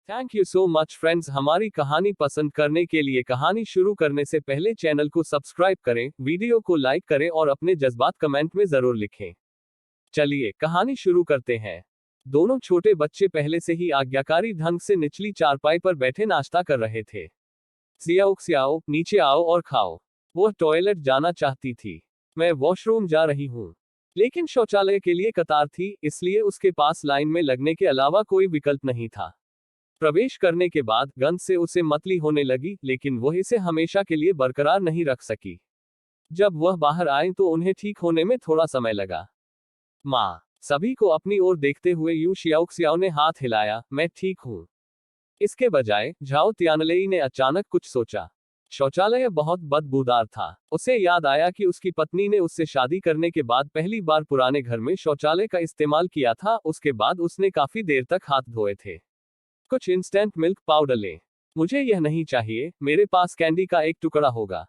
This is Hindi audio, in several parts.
Thank you so much friends, हमारी कहानी पसंद करने के लिए। कहानी शुरू करने से पहले चैनल को सब्सक्राइब करें, वीडियो को लाइक करें और अपने जज्बात कमेंट में जरूर लिखें। चलिए कहानी शुरू करते हैं। दोनों छोटे बच्चे पहले से ही आज्ञाकारी ढंग से निचली चारपाई पर बैठे नाश्ता कर रहे थे। सियाओ सियाओ, नीचे आओ और खाओ। वह टॉयलेट जाना चाहती थी। मैं वॉशरूम जा रही हूँ। लेकिन शौचालय के लिए कतार थी, इसलिए उसके पास लाइन में लगने के अलावा कोई विकल्प नहीं था। प्रवेश करने के बाद गंध से उसे मतली होने लगी, लेकिन वह इसे हमेशा के लिए बरकरार नहीं रख सकी। जब वह बाहर आए तो उन्हें ठीक होने में थोड़ा समय लगा। माँ, सभी को अपनी ओर देखते हुए यू शियाओ ने हाथ हिलाया, मैं ठीक हूँ। इसके बजाय झाओ तियानलेई ने अचानक कुछ सोचा। शौचालय बहुत बदबूदार था। उसे याद आया कि उसकी पत्नी ने उससे शादी करने के बाद पहली बार पुराने घर में शौचालय का इस्तेमाल किया था। उसके बाद उसने काफी देर तक हाथ धोए थे। कुछ इंस्टेंट मिल्क पाउडर लें। मुझे यह नहीं चाहिए, मेरे पास कैंडी का एक टुकड़ा होगा।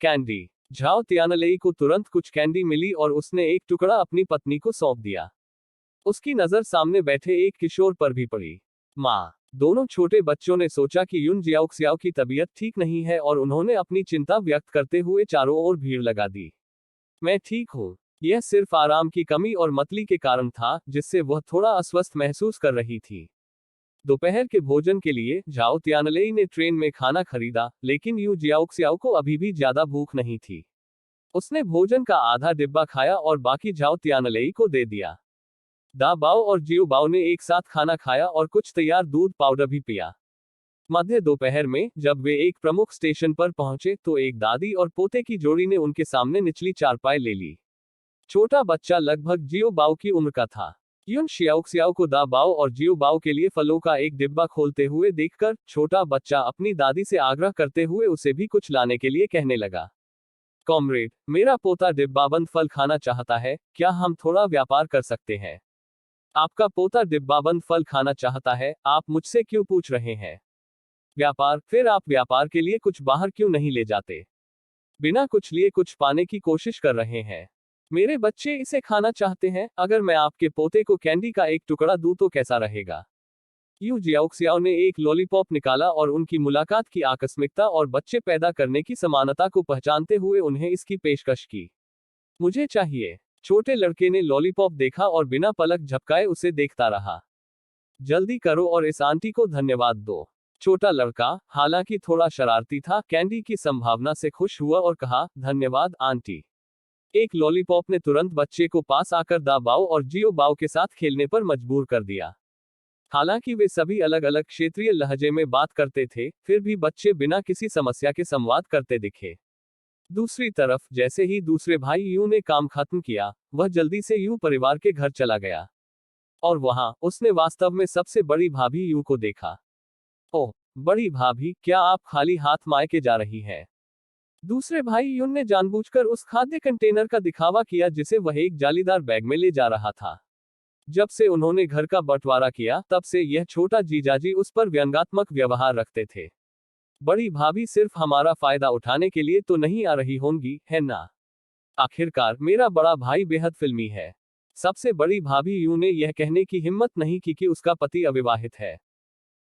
कैंडी। झाओ तियानलेई को तुरंत कुछ कैंडी मिली और उसने एक टुकड़ा अपनी पत्नी को सौंप दिया। उसकी नजर सामने बैठे एक किशोर पर भी पड़ी। माँ। दोनों छोटे बच्चों ने सोचा कि युन जियाओक्सियाओ की तबीयत ठीक नहीं है और उन्होंने अपनी चिंता व्यक्त करते हुए चारों ओर भीड़ लगा दी। मैं ठीक हूँ। यह सिर्फ आराम की कमी और मतली के कारण था, जिससे वह थोड़ा अस्वस्थ महसूस कर रही थी। दोपहर के भोजन के लिए झाओ तियानलेई ने ट्रेन में खाना खरीदा, लेकिन यू जियाओक्सियाओ को अभी भी ज्यादा भूख नहीं थी। उसने भोजन का आधा डिब्बा खाया और बाकी झाओ तियानलेई को दे दिया। दा बाओ और जियो बाओ ने एक साथ खाना खाया और कुछ तैयार दूध पाउडर भी पिया। मध्य दोपहर में जब वे एक प्रमुख स्टेशन पर पहुंचे तो एक दादी और पोते की जोड़ी ने उनके सामने निचली चारपाई ले ली। छोटा बच्चा लगभग जियो बाओ की उम्र का था। युन शियाओक्सियाओ को दा बाओ और जियो बाओ के लिए फलों का एक डिब्बा खोलते हुए देखकर छोटा बच्चा अपनी दादी से आग्रह करते हुए उसे भी कुछ लाने के लिए कहने लगा। कॉमरेड, मेरा पोता डिब्बाबंद फल खाना चाहता है, क्या हम थोड़ा व्यापार कर सकते हैं? आपका पोता डिब्बाबंद फल खाना चाहता है, आप मुझसे क्यों पूछ रहे हैं? व्यापार? फिर आप व्यापार के लिए कुछ बाहर क्यों नहीं ले जाते? बिना कुछ लिए कुछ पाने की कोशिश कर रहे हैं। मेरे बच्चे इसे खाना चाहते हैं, अगर मैं आपके पोते को कैंडी का एक टुकड़ा दूं तो कैसा रहेगा? यू जियाओक्सियाओ ने एक लॉलीपॉप निकाला और उनकी मुलाकात की आकस्मिकता और बच्चे पैदा करने की समानता को पहचानते हुए उन्हें इसकी पेशकश की। मुझे चाहिए। छोटे लड़के ने लॉलीपॉप देखा और बिना पलक झपकाए उसे देखता रहा। जल्दी करो और इस आंटी को धन्यवाद दो। छोटा लड़का, हालांकि थोड़ा शरारती था, कैंडी की संभावना से खुश हुआ और कहा, धन्यवाद आंटी। एक लॉलीपॉप ने तुरंत बच्चे को पास आकर दा बाओ और जियो बाओ के साथ खेलने पर मजबूर कर दिया। हालांकि वे सभी अलग अलग क्षेत्रीय लहजे में बात करते थे, फिर भी बच्चे बिना किसी समस्या के संवाद करते दिखे। दूसरी तरफ जैसे ही दूसरे भाई यू ने काम खत्म किया, वह जल्दी से यू परिवार के घर चला गया। और वहां उसने वास्तव में सबसे बड़ी भाभी यू को देखा। ओह, बड़ी भाभी, क्या आप खाली हाथ मायके जा रही हैं? दूसरे भाई युन ने जानबूझकर उस खाद्य कंटेनर का दिखावा किया जिसे वह एक जालीदार बैग में ले जा रहा था। जब से उन्होंने घर का बंटवारा किया, तब से यह छोटा जीजाजी उस पर व्यंग्यात्मक व्यवहार रखते थे। बड़ी भाभी सिर्फ हमारा फायदा उठाने के लिए तो नहीं आ रही होंगी, है ना? आखिरकार मेरा बड़ा भाई बेहद फिल्मी है। सबसे बड़ी भाभी यू ने यह कहने की हिम्मत नहीं की कि उसका पति अविवाहित है।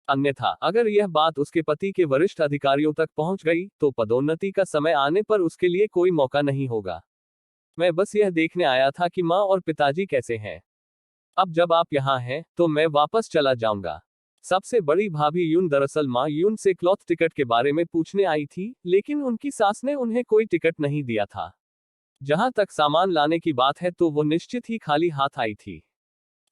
अन्यथा अगर यह बात उसके पति के वरिष्ठ अधिकारियों तक पहुंच गई तो पदोन्नति का समय आने पर उसके लिए कोई मौका नहीं होगा। मैं बस यह देखने आया था कि माँ और पिताजी कैसे हैं। अब जब आप यहाँ हैं तो मैं वापस चला जाऊंगा। सबसे बड़ी भाभी यून दरअसल माँ यून से क्लॉथ टिकट के बारे में पूछने आई थी, लेकिन उनकी सास ने उन्हें कोई टिकट नहीं दिया था। जहां तक सामान लाने की बात है तो वो निश्चित ही खाली हाथ आई थी।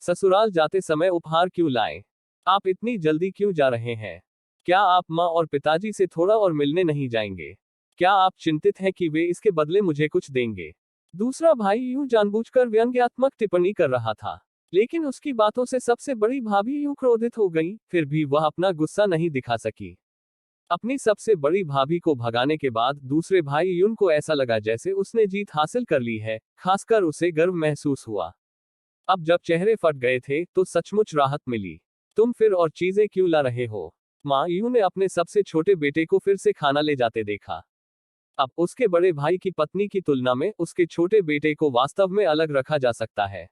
ससुराल जाते समय उपहार क्यों लाए? आप इतनी जल्दी क्यों जा रहे हैं? क्या आप माँ और पिताजी से थोड़ा और मिलने नहीं जाएंगे? क्या आप चिंतित हैं कि वे इसके बदले मुझे कुछ देंगे? दूसरा भाई यूं जानबूझकर व्यंग्यात्मक टिप्पणी कर रहा था, लेकिन उसकी बातों से सबसे बड़ी भाभी यूं क्रोधित हो गई, फिर भी वह अपना गुस्सा नहीं दिखा सकी। अपनी सबसे बड़ी भाभी को भगाने के बाद दूसरे भाई यून को ऐसा लगा जैसे उसने जीत हासिल कर ली है, खासकर उसे गर्व महसूस हुआ। अब जब चेहरे फट गए थे तो सचमुच राहत मिली। तुम फिर और चीजें क्यों ला रहे हो? माँ यू ने अपने सबसे छोटे बेटे को फिर से खाना ले जाते देखा। अब उसके बड़े भाई की पत्नी की तुलना में उसके छोटे बेटे को वास्तव में अलग रखा जा सकता है।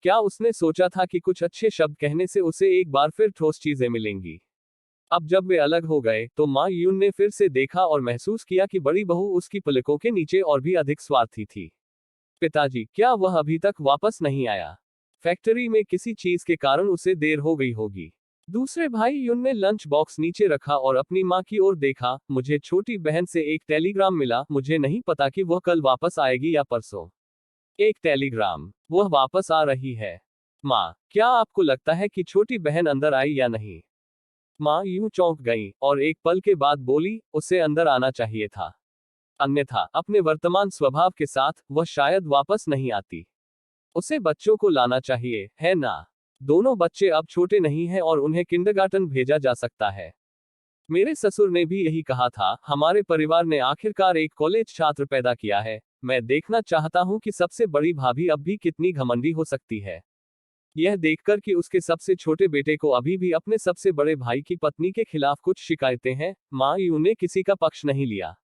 क्या उसने सोचा था कि कुछ अच्छे शब्द कहने से उसे एक बार फिर ठोस चीजें मिलेंगी? अब जब वे अलग हो गए तो माँ यून ने फिर से देखा और महसूस किया कि बड़ी बहू उसकी पलकों के नीचे और भी अधिक स्वार्थी थी। पिताजी, क्या वह अभी तक वापस नहीं आया? फैक्ट्री में किसी चीज के कारण उसे देर हो गई होगी। दूसरे भाई यून ने लंच बॉक्स नीचे रखा और अपनी माँ की ओर देखा। मुझे छोटी बहन से एक टेलीग्राम मिला, मुझे नहीं पता कि वह कल वापस आएगी या परसों। एक टेलीग्राम? वह वापस आ रही है? माँ, क्या आपको लगता है कि छोटी बहन अंदर आई या नहीं? माँ यूं चौंक गई और एक पल के बाद बोली, उसे अंदर आना चाहिए था। अन्यथा अपने वर्तमान स्वभाव के साथ वह शायद वापस नहीं आती। उसे बच्चों को लाना चाहिए, है ना? दोनों बच्चे अब छोटे नहीं हैं और उन्हें किंडरगार्टन भेजा जा सकता है। मेरे ससुर ने भी यही कहा था। हमारे परिवार ने आखिरकार एक कॉलेज छात्र पैदा किया है। मैं देखना चाहता हूं कि सबसे बड़ी भाभी अब भी कितनी घमंडी हो सकती है। यह देखकर कि उसके सबसे छोटे बेटे को अभी भी अपने सबसे बड़े भाई की पत्नी के खिलाफ कुछ शिकायतें हैं, माँ यू ने किसी का पक्ष नहीं लिया।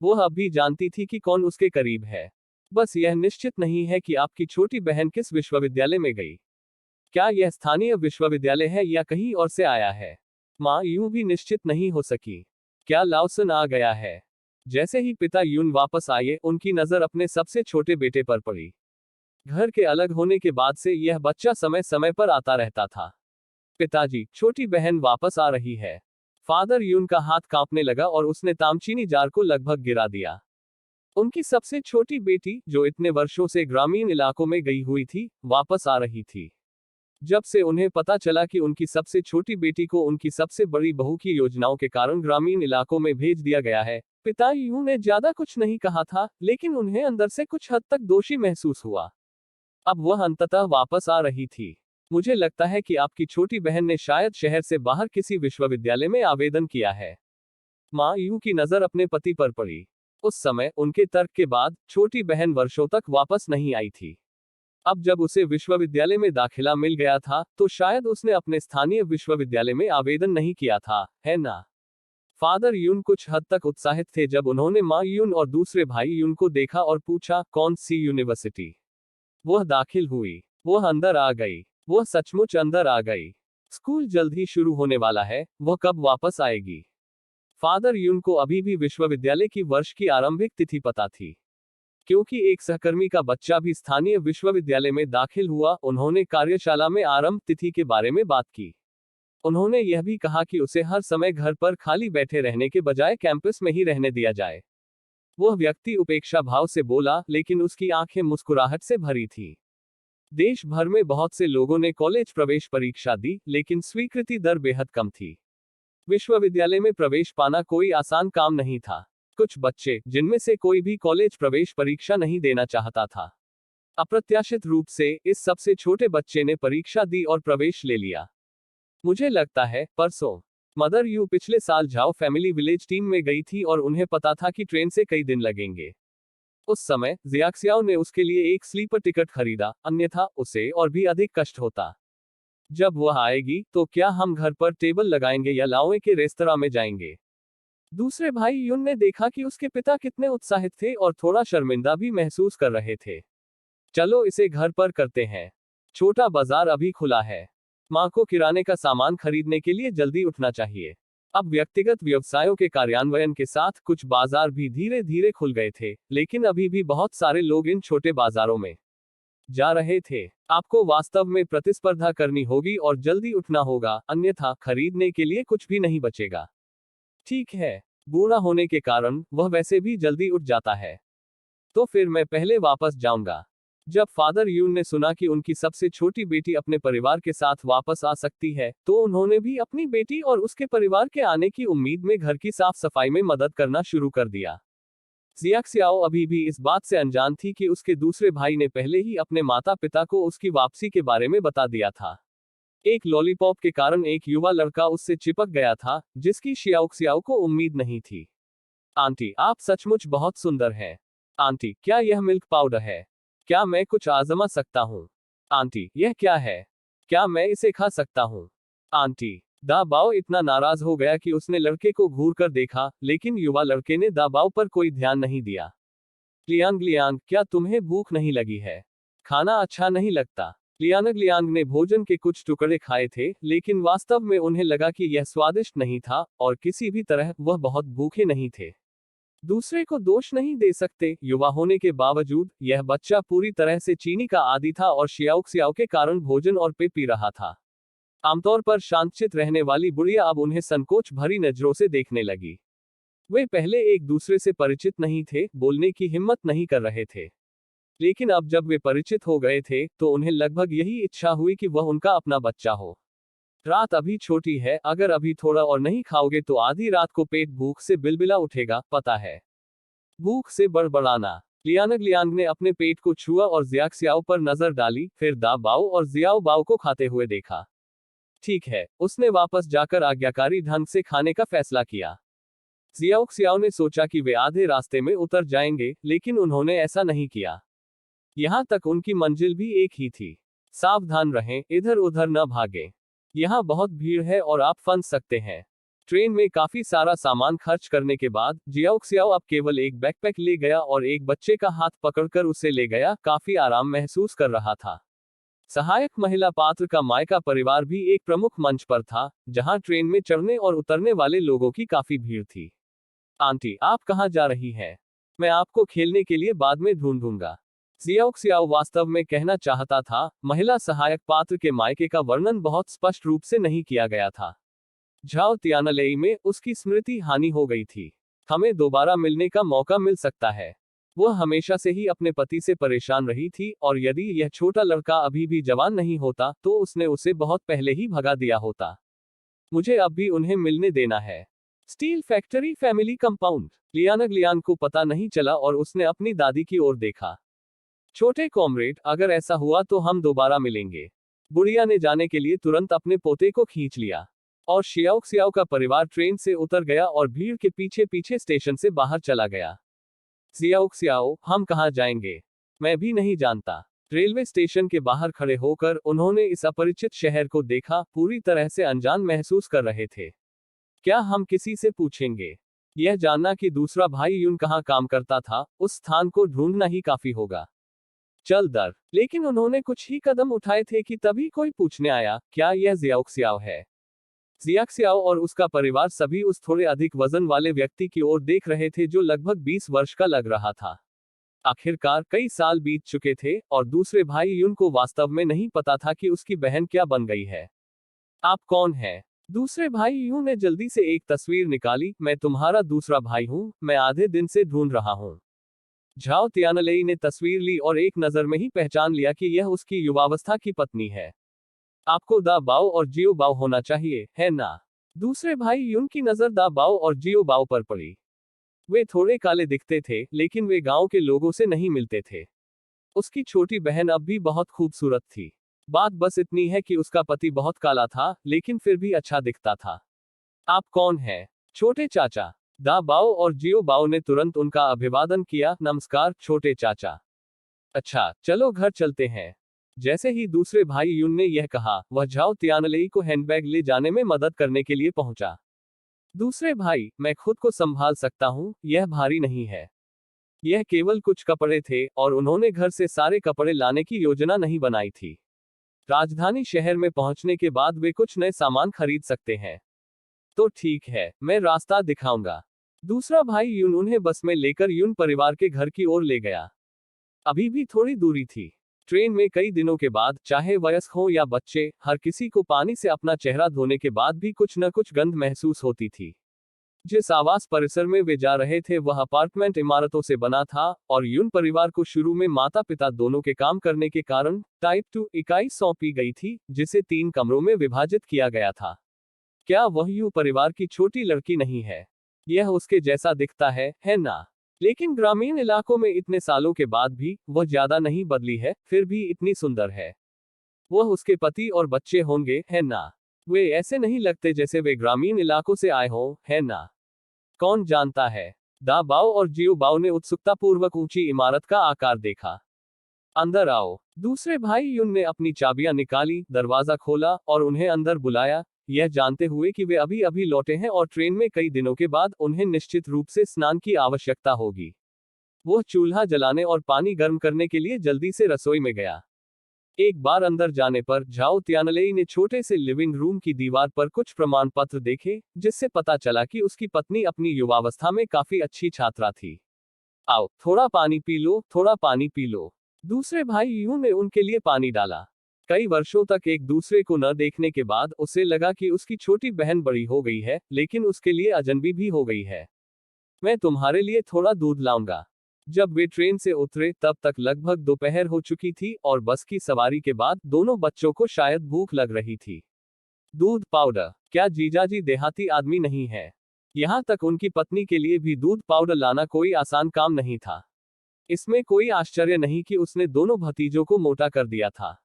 वह अब भी जानती थी कि कौन उसके करीब है। बस यह निश्चित नहीं है कि आपकी छोटी बहन किस विश्वविद्यालय में गई। क्या यह स्थानीय विश्वविद्यालय है या कहीं और से आया है? माँ यूं भी निश्चित नहीं हो सकी। क्या लाओसन आ गया है? जैसे ही पिता यून वापस आए, उनकी नजर अपने सबसे छोटे बेटे पर पड़ी। घर के अलग होने के बाद से यह बच्चा समय समय पर आता रहता था। पिताजी, छोटी बहन वापस आ रही है। फादर यून का हाथ कांपने लगा और उसने तामचीनी जार को लगभग गिरा दिया। उनकी सबसे छोटी बेटी, जो इतने वर्षों से ग्रामीण इलाकों में गई हुई थी, वापस आ रही थी। जब से उन्हें पता चला कि उनकी सबसे छोटी बेटी को उनकी सबसे बड़ी बहू की योजनाओं के कारण ग्रामीण इलाकों में भेज दिया गया है, पिता यूं ने ज्यादा कुछ नहीं कहा था, लेकिन उन्हें अंदर से कुछ हद तक दोषी महसूस हुआ। अब वह अंततः वापस आ रही थी। मुझे लगता है कि आपकी छोटी बहन ने शायद शहर से बाहर किसी विश्वविद्यालय में आवेदन किया है। माँ यू की नजर अपने पति पर पड़ी। उस समय उनके तर्क के बाद छोटी बहन वर्षों तक वापस नहीं आई थी। अब जब उसे विश्वविद्यालय में दाखिला मिल गया था, तो शायद उसने अपने स्थानीय विश्वविद्यालय में आवेदन नहीं किया था, है ना? फादर यून कुछ हद तक उत्साहित थे जब उन्होंने माँ यून और दूसरे भाई यून को देखा और पूछा, कौन सी यूनिवर्सिटी? वह दाखिल हुई। वह अंदर आ गई। वह सचमुच अंदर आ गई। स्कूल जल्द ही शुरू होने वाला है, वह कब वापस आएगी? फादर यून को अभी भी विश्वविद्यालय की वर्ष की आरंभिक तिथि पता थी। क्योंकि एक सहकर्मी का बच्चा भी स्थानीय विश्वविद्यालय में दाखिल हुआ, उन्होंने कार्यशाला में आरंभ तिथि के बारे में बात की। उन्होंने यह भी कहा कि उसे हर समय घर पर खाली बैठे रहने के बजाय कैंपस में ही रहने दिया जाए। वह व्यक्ति उपेक्षा भाव से बोला, लेकिन उसकी आंखें मुस्कुराहट से भरी थी। देश भर में बहुत से लोगों ने कॉलेज प्रवेश परीक्षा दी, लेकिन स्वीकृति दर बेहद कम थी। विश्वविद्यालय में प्रवेश पाना कोई आसान काम नहीं था। कुछ बच्चे, जिनमें से कोई भी कॉलेज प्रवेश परीक्षा नहीं देना चाहता था। अप्रत्याशित रूप से इस सबसे छोटे बच्चे ने परीक्षा दी और प्रवेश ले लिया। मुझे लगता है परसों। मदर यू पिछले साल झाओ फैमिली विलेज टीम में गई थी और उन्हें पता था कि ट्रेन से कई दिन लगेंगे। उस समय जियाक्सियाओ ने उसके लिए एक स्लीपर टिकट खरीदा, अन्यथा उसे और भी अधिक कष्ट होता। जब वह आएगी तो क्या हम घर पर टेबल लगाएंगे या लाओए के रेस्तरां में जाएंगे? दूसरे भाई यून ने देखा कि उसके पिता कितने उत्साहित थे और थोड़ा शर्मिंदा भी महसूस कर रहे थे। चलो इसे घर पर करते हैं। छोटा बाजार अभी खुला है। माँ को किराने का सामान खरीदने के लिए जल्दी उठना चाहिए। अब व्यक्तिगत व्यवसायों के कार्यान्वयन के साथ कुछ बाजार भी धीरे धीरे खुल गए थे, लेकिन अभी भी बहुत सारे लोग इन छोटे बाजारों में जा रहे थे। आपको वास्तव में प्रतिस्पर्धा करनी होगी और जल्दी उठना होगा, अन्यथा खरीदने के लिए कुछ भी नहीं बचेगा। ठीक है। बूढ़ा होने के कारण वह वैसे भी जल्दी उठ जाता है। तो फिर मैं पहले वापस जाऊंगा। जब फादर यून ने सुना कि उनकी सबसे छोटी बेटी अपने परिवार के साथ वापस आ सकती है, तो उन्होंने भी अपनी बेटी और उसके परिवार के आने की उम्मीद में घर की साफ सफाई में मदद करना शुरू कर दिया। जियाक्सियाओ अभी भी इस बात से अनजान थी कि उसके दूसरे भाई ने पहले ही अपने माता पिता को उसकी वापसी के बारे में बता दिया था। एक लॉलीपॉप के कारण एक युवा लड़का उससे चिपक गया था, जिसकी शियाओक्सियाओ को उम्मीद नहीं थी। आंटी, आप सचमुच बहुत सुंदर हैं। आंटी, क्या यह मिल्क पाउडर है? क्या मैं कुछ आजमा सकता हूँ? आंटी, यह क्या है? क्या मैं इसे खा सकता हूँ? आंटी। दा बाओ इतना नाराज हो गया कि उसने लड़के को घूर कर देखा, लेकिन युवा लड़के ने दा बाओ पर कोई ध्यान नहीं दिया। लियांग लियांग, क्या तुम्हें भूख नहीं लगी है? खाना अच्छा नहीं लगता? लियानग लियांग ने भोजन के कुछ टुकड़े खाए थे, लेकिन वास्तव में उन्हें लगा कि यह स्वादिष्ट नहीं था और किसी भी तरह वह बहुत भूखे नहीं थे। दूसरे को दोष नहीं दे सकते, युवा होने के बावजूद यह बच्चा पूरी तरह से चीनी का आदी था और शियाओ के कारण भोजन और पे पी रहा था। आमतौर पर शांतचित्त रहने वाली बुढ़िया अब उन्हें संकोच भरी नजरों से देखने लगी। वे पहले एक दूसरे से परिचित नहीं थे, बोलने की हिम्मत नहीं कर रहे थे। लेकिन अब जब वे परिचित हो गए थे तो उन्हें लगभग यही इच्छा हुई कि वह उनका अपना बच्चा हो। रात अभी छोटी है, अगर अभी थोड़ा और नहीं खाओगे तो आधी रात को पेट भूख से बिलबिला उठेगा, पता है। भूख से बड़बड़ाना। लियानग लियांग ने अपने पेट को छुआ और जियाक्सियाओ पर नजर डाली, फिर दा बाओ और जियाओ बाओ को खाते हुए देखा। ठीक है, उसने वापस जाकर आज्ञाकारी ढंग से खाने का फैसला किया। जियाओक्सियाओ ने सोचा कि वे आधे रास्ते में उतर जाएंगे, लेकिन उन्होंने ऐसा नहीं किया। यहां तक उनकी मंजिल भी एक ही थी। सावधान रहें, इधर उधर न भागें। यहाँ बहुत भीड़ है और आप फंस सकते हैं। ट्रेन में काफी सारा सामान खर्च करने के बाद जियाओक्सियाओ अब केवल एक बैकपैक ले गया और एक बच्चे का हाथ पकड़कर उसे ले गया। काफी आराम महसूस कर रहा था। सहायक महिला पात्र का मायका परिवार भी एक प्रमुख मंच पर था, जहां ट्रेन में चढ़ने और उतरने वाले लोगों की काफी भीड़ थी। आंटी, आप कहाँ जा रही हैं? मैं आपको खेलने के लिए बाद में ढूंढूंगा। जियाओक्सियाओ वास्तव में कहना चाहता था। महिला सहायक पात्र के मायके का वर्णन बहुत स्पष्ट रूप से नहीं किया गया था। झाओ तियानालेई में उसकी स्मृति हानि हो गई थी। हमें दोबारा मिलने का मौका मिल सकता है। वह हमेशा से ही अपने पति से परेशान रही थी और यदि यह छोटा लड़का अभी भी जवान नहीं होता तो उसने उसे बहुत पहले ही भगा दिया होता। मुझे अब भी उन्हें मिलने देना है। Steel factory family compound. Liang Liang को पता नहीं चला और उसने अपनी दादी की ओर देखा। छोटे कॉमरेड, अगर ऐसा हुआ तो हम दोबारा मिलेंगे। बुढ़िया ने जाने के लिए तुरंत अपने पोते को खींच लिया और शियाओक्सियाओ का परिवार ट्रेन से उतर गया और भीड़ के पीछे पीछे स्टेशन से बाहर चला गया। जियाओक्सियाओ, हम कहाँ जाएंगे? मैं भी नहीं जानता। रेलवे स्टेशन के बाहर खड़े होकर उन्होंने इस अपरिचित शहर को देखा, पूरी तरह से अनजान महसूस कर रहे थे। क्या हम किसी से पूछेंगे? यह जानना कि दूसरा भाई यून कहाँ काम करता था, उस स्थान को ढूंढना ही काफी होगा। चल दर। लेकिन उन्होंने कुछ ही कदम उठाए थे कि तभी कोई पूछने आया, क्या यह जियाओक्सियाओ है? जियाक्सियाओ और उसका परिवार सभी उस थोड़े अधिक वजन वाले व्यक्ति की ओर देख रहे थे जो लगभग 20 वर्ष का लग रहा था। आखिरकार कई साल बीत चुके थे और दूसरे भाई यून को वास्तव में नहीं पता था कि उसकी बहन क्या बन गई है। आप कौन हैं? दूसरे भाई यून ने जल्दी से एक तस्वीर निकाली। मैं तुम्हारा दूसरा भाई हूं, मैं आधे दिन से ढूंढ रहा हूं। झाओ तियानालेई ने तस्वीर ली और एक नजर में ही पहचान लिया कि यह उसकी युवावस्था की पत्नी है। आपको दा बाओ और जियो बाओ होना चाहिए, है ना? दूसरे भाई यून की नजर दा बाओ और जियो बाओ पर पड़ी। वे थोड़े काले दिखते थे, लेकिन वे गांव के लोगों से नहीं मिलते थे। उसकी छोटी बहन अब भी बहुत खूबसूरत थी। बात बस इतनी है कि उसका पति बहुत काला था, लेकिन फिर भी अच्छा दिखता था। आप कौन हैं? छोटे चाचा। दा बाओ और जियो बाओ ने तुरंत उनका अभिवादन किया। नमस्कार छोटे चाचा। अच्छा, चलो घर चलते हैं। जैसे ही दूसरे भाई यून ने यह कहा, वह झाओ तियानालेई को हैंडबैग ले जाने में मदद करने के लिए पहुंचा। दूसरे भाई, मैं खुद को संभाल सकता हूं, यह भारी नहीं है। यह केवल कुछ कपड़े थे और उन्होंने घर से सारे कपड़े लाने की योजना नहीं बनाई थी। राजधानी शहर में पहुंचने के बाद वे कुछ नए सामान खरीद सकते हैं। तो ठीक है, मैं रास्ता दिखाऊंगा। दूसरा भाई यून उन्हें बस में लेकर यून परिवार के घर की ओर ले गया। अभी भी थोड़ी दूरी थी। ट्रेन में कई दिनों के बाद, चाहे वयस्क हो या बच्चे, हर किसी को पानी से अपना चेहरा धोने के बाद भी कुछ न कुछ गंध महसूस होती थी। जिस आवास परिसर में वे जा रहे थे वह अपार्टमेंट इमारतों से बना था और यून परिवार को शुरू में माता पिता दोनों के काम करने के कारण टाइप 2 इकाई सौंपी गई थी, जिसे 3 कमरों में विभाजित किया गया था। क्या वह यू परिवार की छोटी लड़की नहीं है? यह उसके जैसा दिखता है ना? लेकिन ग्रामीण इलाकों में इतने सालों के बाद भी वह ज्यादा नहीं बदली है, फिर भी इतनी सुंदर है। वह उसके पति और बच्चे होंगे, है ना? वे ऐसे नहीं लगते जैसे वे ग्रामीण इलाकों से आए हों, है ना? कौन जानता है? दा बाओ और जियो बाओ ने उत्सुकतापूर्वक ऊंची इमारत का आकार देखा। अंदर आओ। दूसरे भाई यून ने अपनी चाबियां निकाली, दरवाजा खोला और उन्हें अंदर बुलाया, यह जानते हुए कि वे अभी अभी लौटे हैं और ट्रेन में कई दिनों के बाद उन्हें निश्चित रूप से स्नान की आवश्यकता होगी। वह चूल्हा जलाने और पानी गर्म करने के लिए जल्दी से रसोई में गया। एक बार अंदर जाने पर झाओ तियानलेई ने छोटे से लिविंग रूम की दीवार पर कुछ प्रमाण पत्र देखे, जिससे पता चला कि उसकी पत्नी अपनी युवावस्था में काफी अच्छी छात्रा थी। आओ, थोड़ा पानी पी लो, थोड़ा पानी पी लो। दूसरे भाई यूं ने उनके लिए पानी डाला। कई वर्षों तक एक दूसरे को न देखने के बाद उसे लगा कि उसकी छोटी बहन बड़ी हो गई है, लेकिन उसके लिए अजनबी भी हो गई है। मैं तुम्हारे लिए थोड़ा दूध लाऊंगा। जब वे ट्रेन से उतरे तब तक लगभग दोपहर हो चुकी थी और बस की सवारी के बाद दोनों बच्चों को शायद भूख लग रही थी। दूध पाउडर? क्या जीजाजी देहाती आदमी नहीं है? यहाँ तक उनकी पत्नी के लिए भी दूध पाउडर लाना कोई आसान काम नहीं था। इसमें कोई आश्चर्य नहीं कि उसने दोनों भतीजों को मोटा कर दिया था।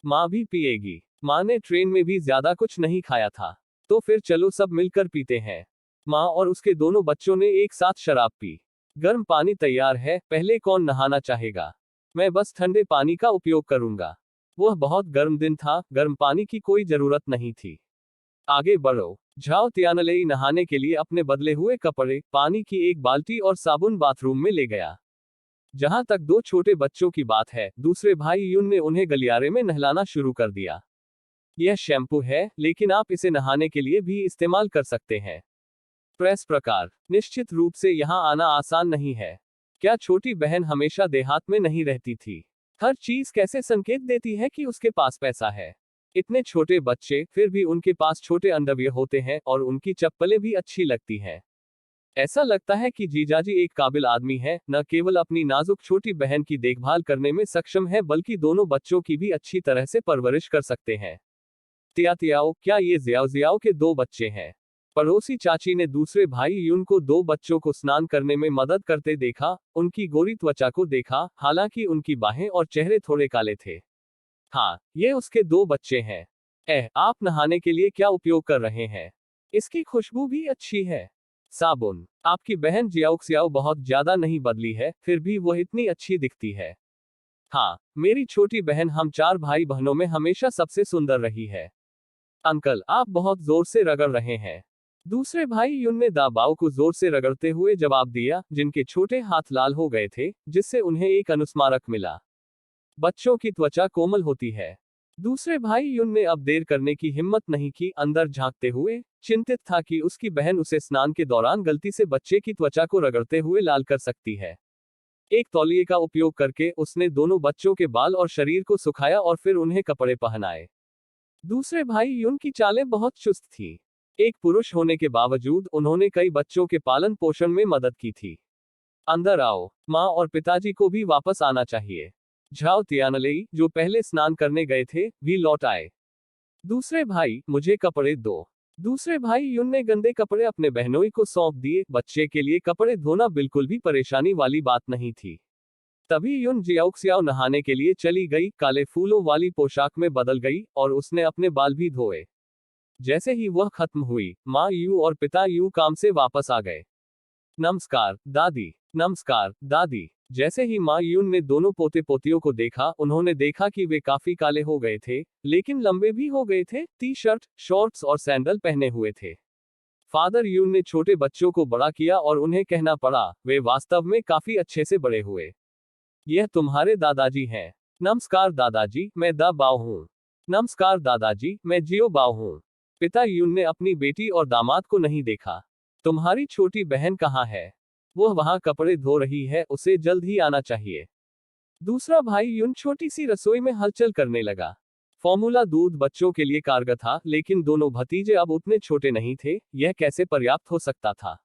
माँ भी पिएगी। माँ ने ट्रेन में भी ज्यादा कुछ नहीं खाया था। तो फिर चलो सब मिलकर पीते हैं। माँ और उसके दोनों बच्चों ने एक साथ शराब पी। गर्म पानी तैयार है, पहले कौन नहाना चाहेगा? मैं बस ठंडे पानी का उपयोग करूंगा। वह बहुत गर्म दिन था, गर्म पानी की कोई जरूरत नहीं थी। आगे बढ़ो। झाओ तियानलेई नहाने के लिए अपने बदले हुए कपड़े, पानी की एक बाल्टी और साबुन बाथरूम में ले गया। जहां तक दो छोटे बच्चों की बात है, दूसरे भाई यून ने उन्हें गलियारे में नहलाना शुरू कर दिया। यह शैम्पू है, लेकिन आप इसे नहाने के लिए भी इस्तेमाल कर सकते हैं। प्रेस प्रकार? निश्चित रूप से यहाँ आना आसान नहीं है। क्या छोटी बहन हमेशा देहात में नहीं रहती थी? हर चीज कैसे संकेत देती है कि उसके पास पैसा है। इतने छोटे बच्चे, फिर भी उनके पास छोटे अंडरवियर होते हैं और उनकी चप्पलें भी अच्छी लगती हैं। ऐसा लगता है कि जीजाजी एक काबिल आदमी है, न केवल अपनी नाजुक छोटी बहन की देखभाल करने में सक्षम है बल्कि दोनों बच्चों की भी अच्छी तरह से परवरिश कर सकते हैं। तियाओ, क्या ये जियाओ के दो बच्चे हैं? पड़ोसी चाची ने दूसरे भाई यून को दो बच्चों को स्नान करने में मदद करते देखा, उनकी गोरी त्वचा को देखा, हालांकि उनकी बाहें और चेहरे थोड़े काले थे। हाँ, ये उसके दो बच्चे हैं। आप नहाने के लिए क्या उपयोग कर रहे हैं? इसकी खुशबू भी अच्छी है। साबुन? आपकी बहन जियाओक्सियाओ बहुत ज्यादा नहीं बदली है, फिर भी वह इतनी अच्छी दिखती है। हाँ, मेरी छोटी बहन हम चार भाई बहनों में हमेशा सबसे सुंदर रही है। अंकल, आप बहुत जोर से रगड़ रहे हैं। दूसरे भाई यून ने दाबाओ को जोर से रगड़ते हुए जवाब दिया, जिनके छोटे हाथ लाल हो गए थे, जिससे उन्हें एक अनुस्मारक मिला। बच्चों की त्वचा कोमल होती है। दूसरे भाई यून ने अब देर करने की हिम्मत नहीं की, अंदर झांकते हुए चिंतित था कि उसकी बहन उसे स्नान के दौरान गलती से बच्चे की त्वचा को रगड़ते हुए लाल कर सकती है। एक तौलिए का उपयोग करके उसने दोनों बच्चों के बाल और शरीर को सुखाया और फिर उन्हें कपड़े पहनाए। दूसरे भाई यून की चालें बहुत चुस्त थी। एक पुरुष होने के बावजूद उन्होंने कई बच्चों के पालन पोषण में मदद की थी। अंदर आओ, माँ और पिताजी को भी वापस आना चाहिए। झाओ तियानलेई, जो पहले स्नान करने गए थे, भी लौट आए। दूसरे भाई, मुझे कपड़े दो। दूसरे भाई यून ने गंदे कपड़े अपने बहनोई को सौंप दिए। बच्चे के लिए कपड़े धोना बिल्कुल भी परेशानी वाली बात नहीं थी। तभी यून जियाओक्सियाओ नहाने के लिए चली गई, काले फूलों वाली पोशाक में बदल गई, और उसने अपने बाल भी धोए। जैसे ही वह खत्म हुई, माँ यू और पिता यू काम से वापस आ गए। नमस्कार दादी। नमस्कार दादी। जैसे ही माँ यून ने दोनों पोते पोतियों को देखा, उन्होंने देखा कि वे काफी काले हो गए थे, लेकिन लंबे भी हो गए थे, टी शर्ट, शॉर्ट्स और सैंडल पहने हुए थे। फादर यून ने छोटे बच्चों को बड़ा किया और उन्हें कहना पड़ा, वे वास्तव में काफी अच्छे से बड़े हुए। यह तुम्हारे दादाजी हैं। नमस्कार दादाजी, मैं दा बाओ हूँ। नमस्कार दादाजी, मैं जियो बाओ हूँ। पिता यून ने अपनी बेटी और दामाद को नहीं देखा। तुम्हारी छोटी बहन कहाँ है? वह वहां कपड़े धो रही है, उसे जल्द ही आना चाहिए। दूसरा भाई यून छोटी सी रसोई में हलचल करने लगा। फॉर्मूला दूध बच्चों के लिए कारगर था, लेकिन दोनों भतीजे अब उतने छोटे नहीं थे, यह कैसे पर्याप्त हो सकता था?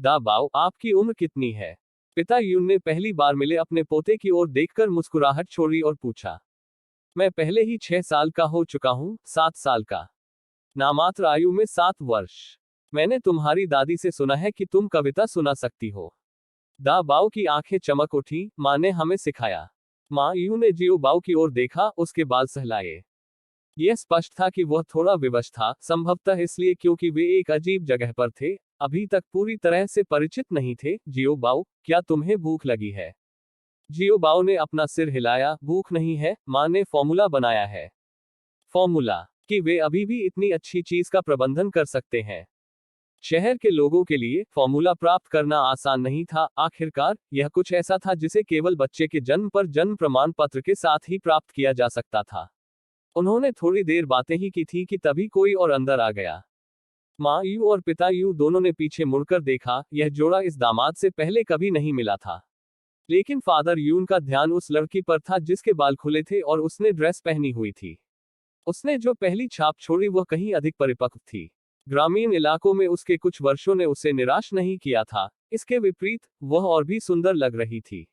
दा बाओ, आपकी उम्र कितनी है? पिता यून ने पहली बार मिले अपने पोते की ओर देखकर मुस्कुराहट छोड़ी और पूछा। मैं पहले ही 6 साल का हो चुका हूँ, 7 साल का। नामात्र आयु में 7 वर्ष। मैंने तुम्हारी दादी से सुना है कि तुम कविता सुना सकती हो। दा बाओ की आंखें चमक उठी, माँ ने हमें सिखाया। माँ यू ने जियो बाओ की ओर देखा, उसके बाल सहलाए। यह स्पष्ट था कि वह थोड़ा विवश था, संभवतः इसलिए क्योंकि वे एक अजीब जगह पर थे, अभी तक पूरी तरह से परिचित नहीं थे। जियो बाओ, क्या तुम्हें भूख लगी है? जियो बाओ ने अपना सिर हिलाया। भूख नहीं है, माँ ने फॉर्मूला बनाया है। फॉर्मूला? कि वे अभी भी इतनी अच्छी चीज का प्रबंधन कर सकते हैं। शहर के लोगों के लिए फॉर्मूला प्राप्त करना आसान नहीं था। आखिरकार यह कुछ ऐसा था जिसे केवल बच्चे के जन्म पर जन्म प्रमाण पत्र के साथ ही प्राप्त किया जा सकता था। उन्होंने थोड़ी देर बातें ही की थी कि तभी कोई और अंदर आ गया। माँ यू और पिता यू दोनों ने पीछे मुड़कर देखा। यह जोड़ा इस दामाद से पहले कभी नहीं मिला था। लेकिन फादर यून का ध्यान उस लड़की पर था जिसके बाल खुले थे और उसने ड्रेस पहनी हुई थी। उसने जो पहली छाप छोड़ी वह कहीं अधिक परिपक्व थी। ग्रामीण इलाकों में उसके कुछ वर्षों ने उसे निराश नहीं किया था। इसके विपरीत वह और भी सुंदर लग रही थी।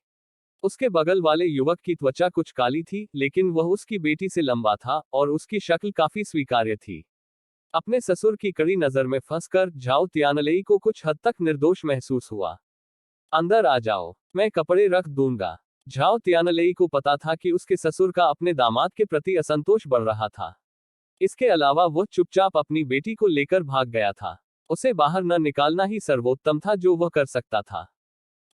उसके बगल वाले युवक की त्वचा कुछ काली थी, लेकिन वह उसकी बेटी से लंबा था और उसकी शक्ल काफी स्वीकार्य थी। अपने ससुर की कड़ी नजर में फंसकर झाओ तियानलेई को कुछ हद तक निर्दोष महसूस हुआ। अंदर आ जाओ, मैं कपड़े रख दूंगा। झाओ तियानलेई को पता था कि उसके ससुर का अपने दामाद के प्रति असंतोष बढ़ रहा था। इसके अलावा वह चुपचाप अपनी बेटी को लेकर भाग गया था। उसे बाहर न निकालना ही सर्वोत्तम था जो वह कर सकता था।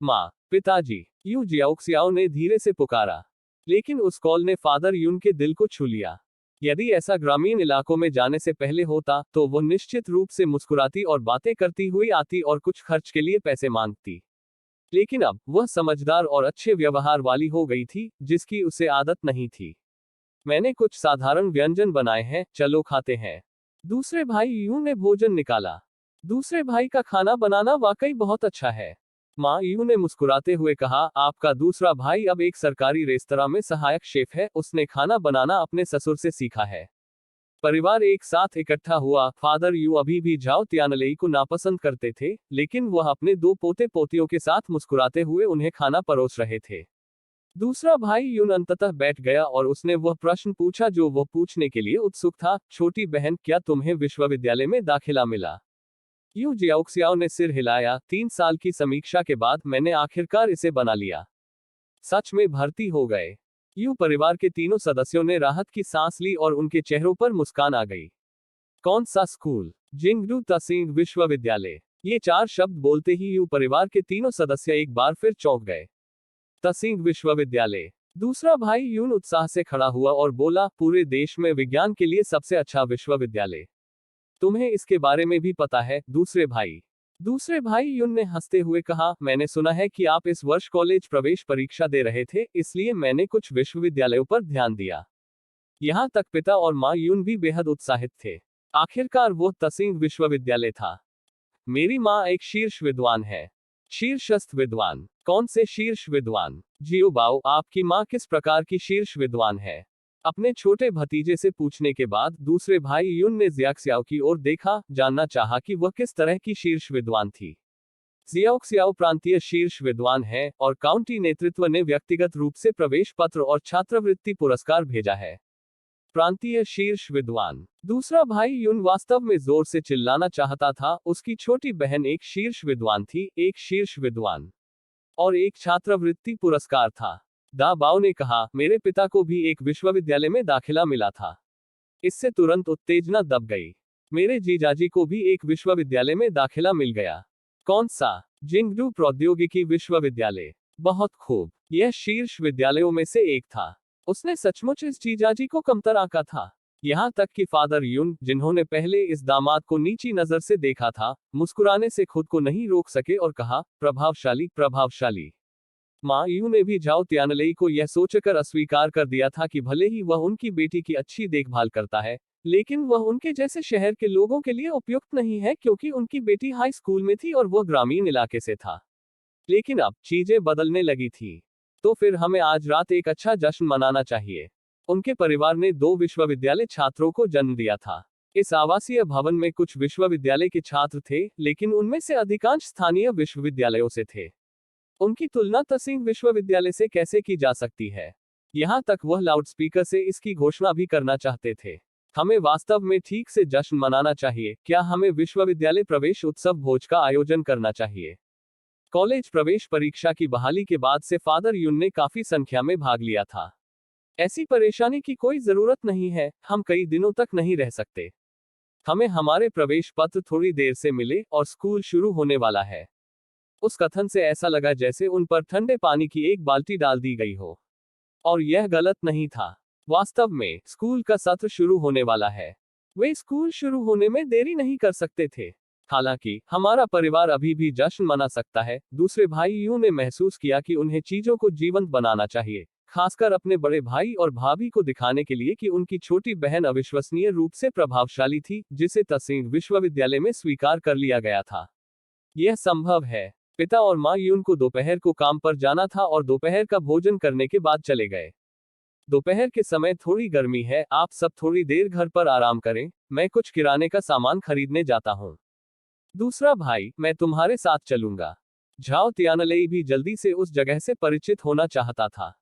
माँ, पिताजी, यू जियाओक्सियाओ ने धीरे से पुकारा। लेकिन उस कॉल ने फादर यून के दिल को छू लिया। यदि ऐसा ग्रामीण इलाकों में जाने से पहले होता तो वह निश्चित रूप से मुस्कुराती और बातें करती हुई आती और कुछ खर्च के लिए पैसे मांगती। लेकिन अब वह समझदार और अच्छे व्यवहार वाली हो गई थी, जिसकी उसे आदत नहीं थी। मैंने कुछ साधारण व्यंजन बनाए हैं, चलो खाते हैं। दूसरे भाई यू ने भोजन निकाला। दूसरे भाई का खाना बनाना वाकई बहुत अच्छा है। माँ यू ने मुस्कुराते हुए कहा, आपका दूसरा भाई अब एक सरकारी रेस्तरां में सहायक शेफ है। उसने खाना बनाना अपने ससुर से सीखा है। परिवार एक साथ इकट्ठा हुआ। फादर यू अभी भी झाओ तियानलेई को नापसंद करते थे, लेकिन वह अपने दो पोते पोतियों के साथ मुस्कुराते हुए उन्हें खाना परोस रहे थे। दूसरा भाई यून अंततः बैठ गया और उसने वह प्रश्न पूछा जो वह पूछने के लिए उत्सुक था, छोटी बहन, क्या तुम्हें विश्वविद्यालय में दाखिला मिला? यू जियाओक्सियाओ ने सिर हिलाया। 3 साल की समीक्षा के बाद मैंने आखिरकार इसे बना लिया। सच में भर्ती हो गए? यू परिवार के तीनों सदस्यों ने राहत की सांस ली और उनके चेहरों पर मुस्कान आ गई। कौन सा स्कूल? जिंगडू तसिंग विश्वविद्यालय। ये 4 शब्द बोलते ही यू परिवार के तीनों सदस्य एक बार फिर चौंक गए। तसिंग विश्वविद्यालय। दूसरा भाई यून उत्साह से खड़ा हुआ और बोला, पूरे देश में विज्ञान के लिए सबसे अच्छा विश्वविद्यालय। तुम्हें इसके बारे में भी पता है? दूसरे भाई यून ने हंसते हुए कहा, मैंने सुना है कि आप इस वर्ष कॉलेज प्रवेश परीक्षा दे रहे थे, इसलिए मैंने कुछ विश्वविद्यालयों पर ध्यान दिया। यहाँ तक पिता और माँ यून भी बेहद उत्साहित थे। आखिरकार वो तसिंग विश्वविद्यालय था। मेरी माँ एक शीर्ष विद्वान है। शीर्षस्थ विद्वान? कौन से शीर्ष विद्वान? जियो बाओ, आपकी माँ किस प्रकार की शीर्ष विद्वान है? अपने छोटे भतीजे से पूछने के बाद दूसरे भाई यून ने जियाक्सियाओ की ओर देखा, जानना चाहा कि वह किस तरह की शीर्ष विद्वान थी। जियाओक्सियाओ प्रांतीय शीर्ष विद्वान है और काउंटी नेतृत्व ने व्यक्तिगत रूप से प्रवेश पत्र और छात्रवृत्ति पुरस्कार भेजा है। प्रांतीय शीर्ष विद्वान। दूसरा भाई यून वास्तव में जोर से चिल्लाना चाहता था। उसकी छोटी बहन एक शीर्ष विद्वान थी, एक शीर्ष विद्वान और एक छात्रवृत्ति पुरस्कार था। दा बाओ ने कहा, मेरे पिता को भी एक विश्वविद्यालय में दाखिला मिला था। इससे तुरंत उत्तेजना दब गई। मेरे जीजाजी को भी एक विश्वविद्यालय में दाखिला मिल गया। कौन सा? जिंगडू प्रौद्योगिकी विश्वविद्यालय। बहुत खूब। यह शीर्ष विद्यालयों में से एक था। उसने सचमुच इस जीजाजी को कमतर आंका था। यहाँ तक कि फादर यून, जिन्होंने पहले इस दामाद को नीची नजर से देखा था, मुस्कुराने से खुद को नहीं रोक सके और कहा, प्रभावशाली, प्रभावशाली। माँ यू ने भी झाओ तियानलेई को यह सोचकर अस्वीकार कर दिया था कि भले ही वह उनकी बेटी की अच्छी देखभाल करता है, लेकिन वह उनके जैसे शहर के लोगों के लिए उपयुक्त नहीं है, क्योंकि उनकी बेटी हाई स्कूल में थी और वह ग्रामीण इलाके से था। लेकिन अब चीजें बदलने लगी थी। तो फिर हमें आज रात एक अच्छा जश्न मनाना चाहिए। उनके परिवार ने 2 विश्वविद्यालय छात्रों को जन्म दिया था। इस आवासीय भवन में कुछ विश्वविद्यालय के छात्र थे, लेकिन उनमें से अधिकांश स्थानीय विश्वविद्यालयों से थे। उनकी तुलना तसिंग विश्वविद्यालय से कैसे की जा सकती है? यहाँ तक वह लाउडस्पीकर से इसकी घोषणा भी करना चाहते थे। हमें वास्तव में ठीक से जश्न मनाना चाहिए। क्या हमें विश्वविद्यालय प्रवेश उत्सव भोज का आयोजन करना चाहिए? कॉलेज प्रवेश परीक्षा की बहाली के बाद से फादर यून ने काफी संख्या में भाग लिया था। ऐसी परेशानी की कोई जरूरत नहीं है, हम कई दिनों तक नहीं रह सकते। हमें हमारे प्रवेश पत्र थोड़ी देर से मिले और स्कूल शुरू होने वाला है। उस कथन से ऐसा लगा जैसे उन पर ठंडे पानी की एक बाल्टी डाल दी गई हो। और यह गलत नहीं था। वास्तव में स्कूल का सत्र शुरू होने वाला है। वे स्कूल शुरू होने में देरी नहीं कर सकते थे। हालांकि हमारा परिवार अभी भी जश्न मना सकता है। दूसरे भाइयों ने महसूस किया कि उन्हें चीजों को जीवंत बनाना चाहिए, खासकर अपने बड़े भाई और भाभी को दिखाने के लिए कि उनकी छोटी बहन अविश्वसनीय रूप से प्रभावशाली थी, जिसे तसिंग विश्वविद्यालय में स्वीकार कर लिया गया था। यह संभव है। पिता और माँ यून को दोपहर को काम पर जाना था और दोपहर का भोजन करने के बाद चले गए। दोपहर के समय थोड़ी गर्मी है, आप सब थोड़ी देर घर पर आराम करें, मैं कुछ किराने का सामान खरीदने जाता हूँ। दूसरा भाई, मैं तुम्हारे साथ चलूंगा। झाओ तियानलेई भी जल्दी से उस जगह से परिचित होना चाहता था।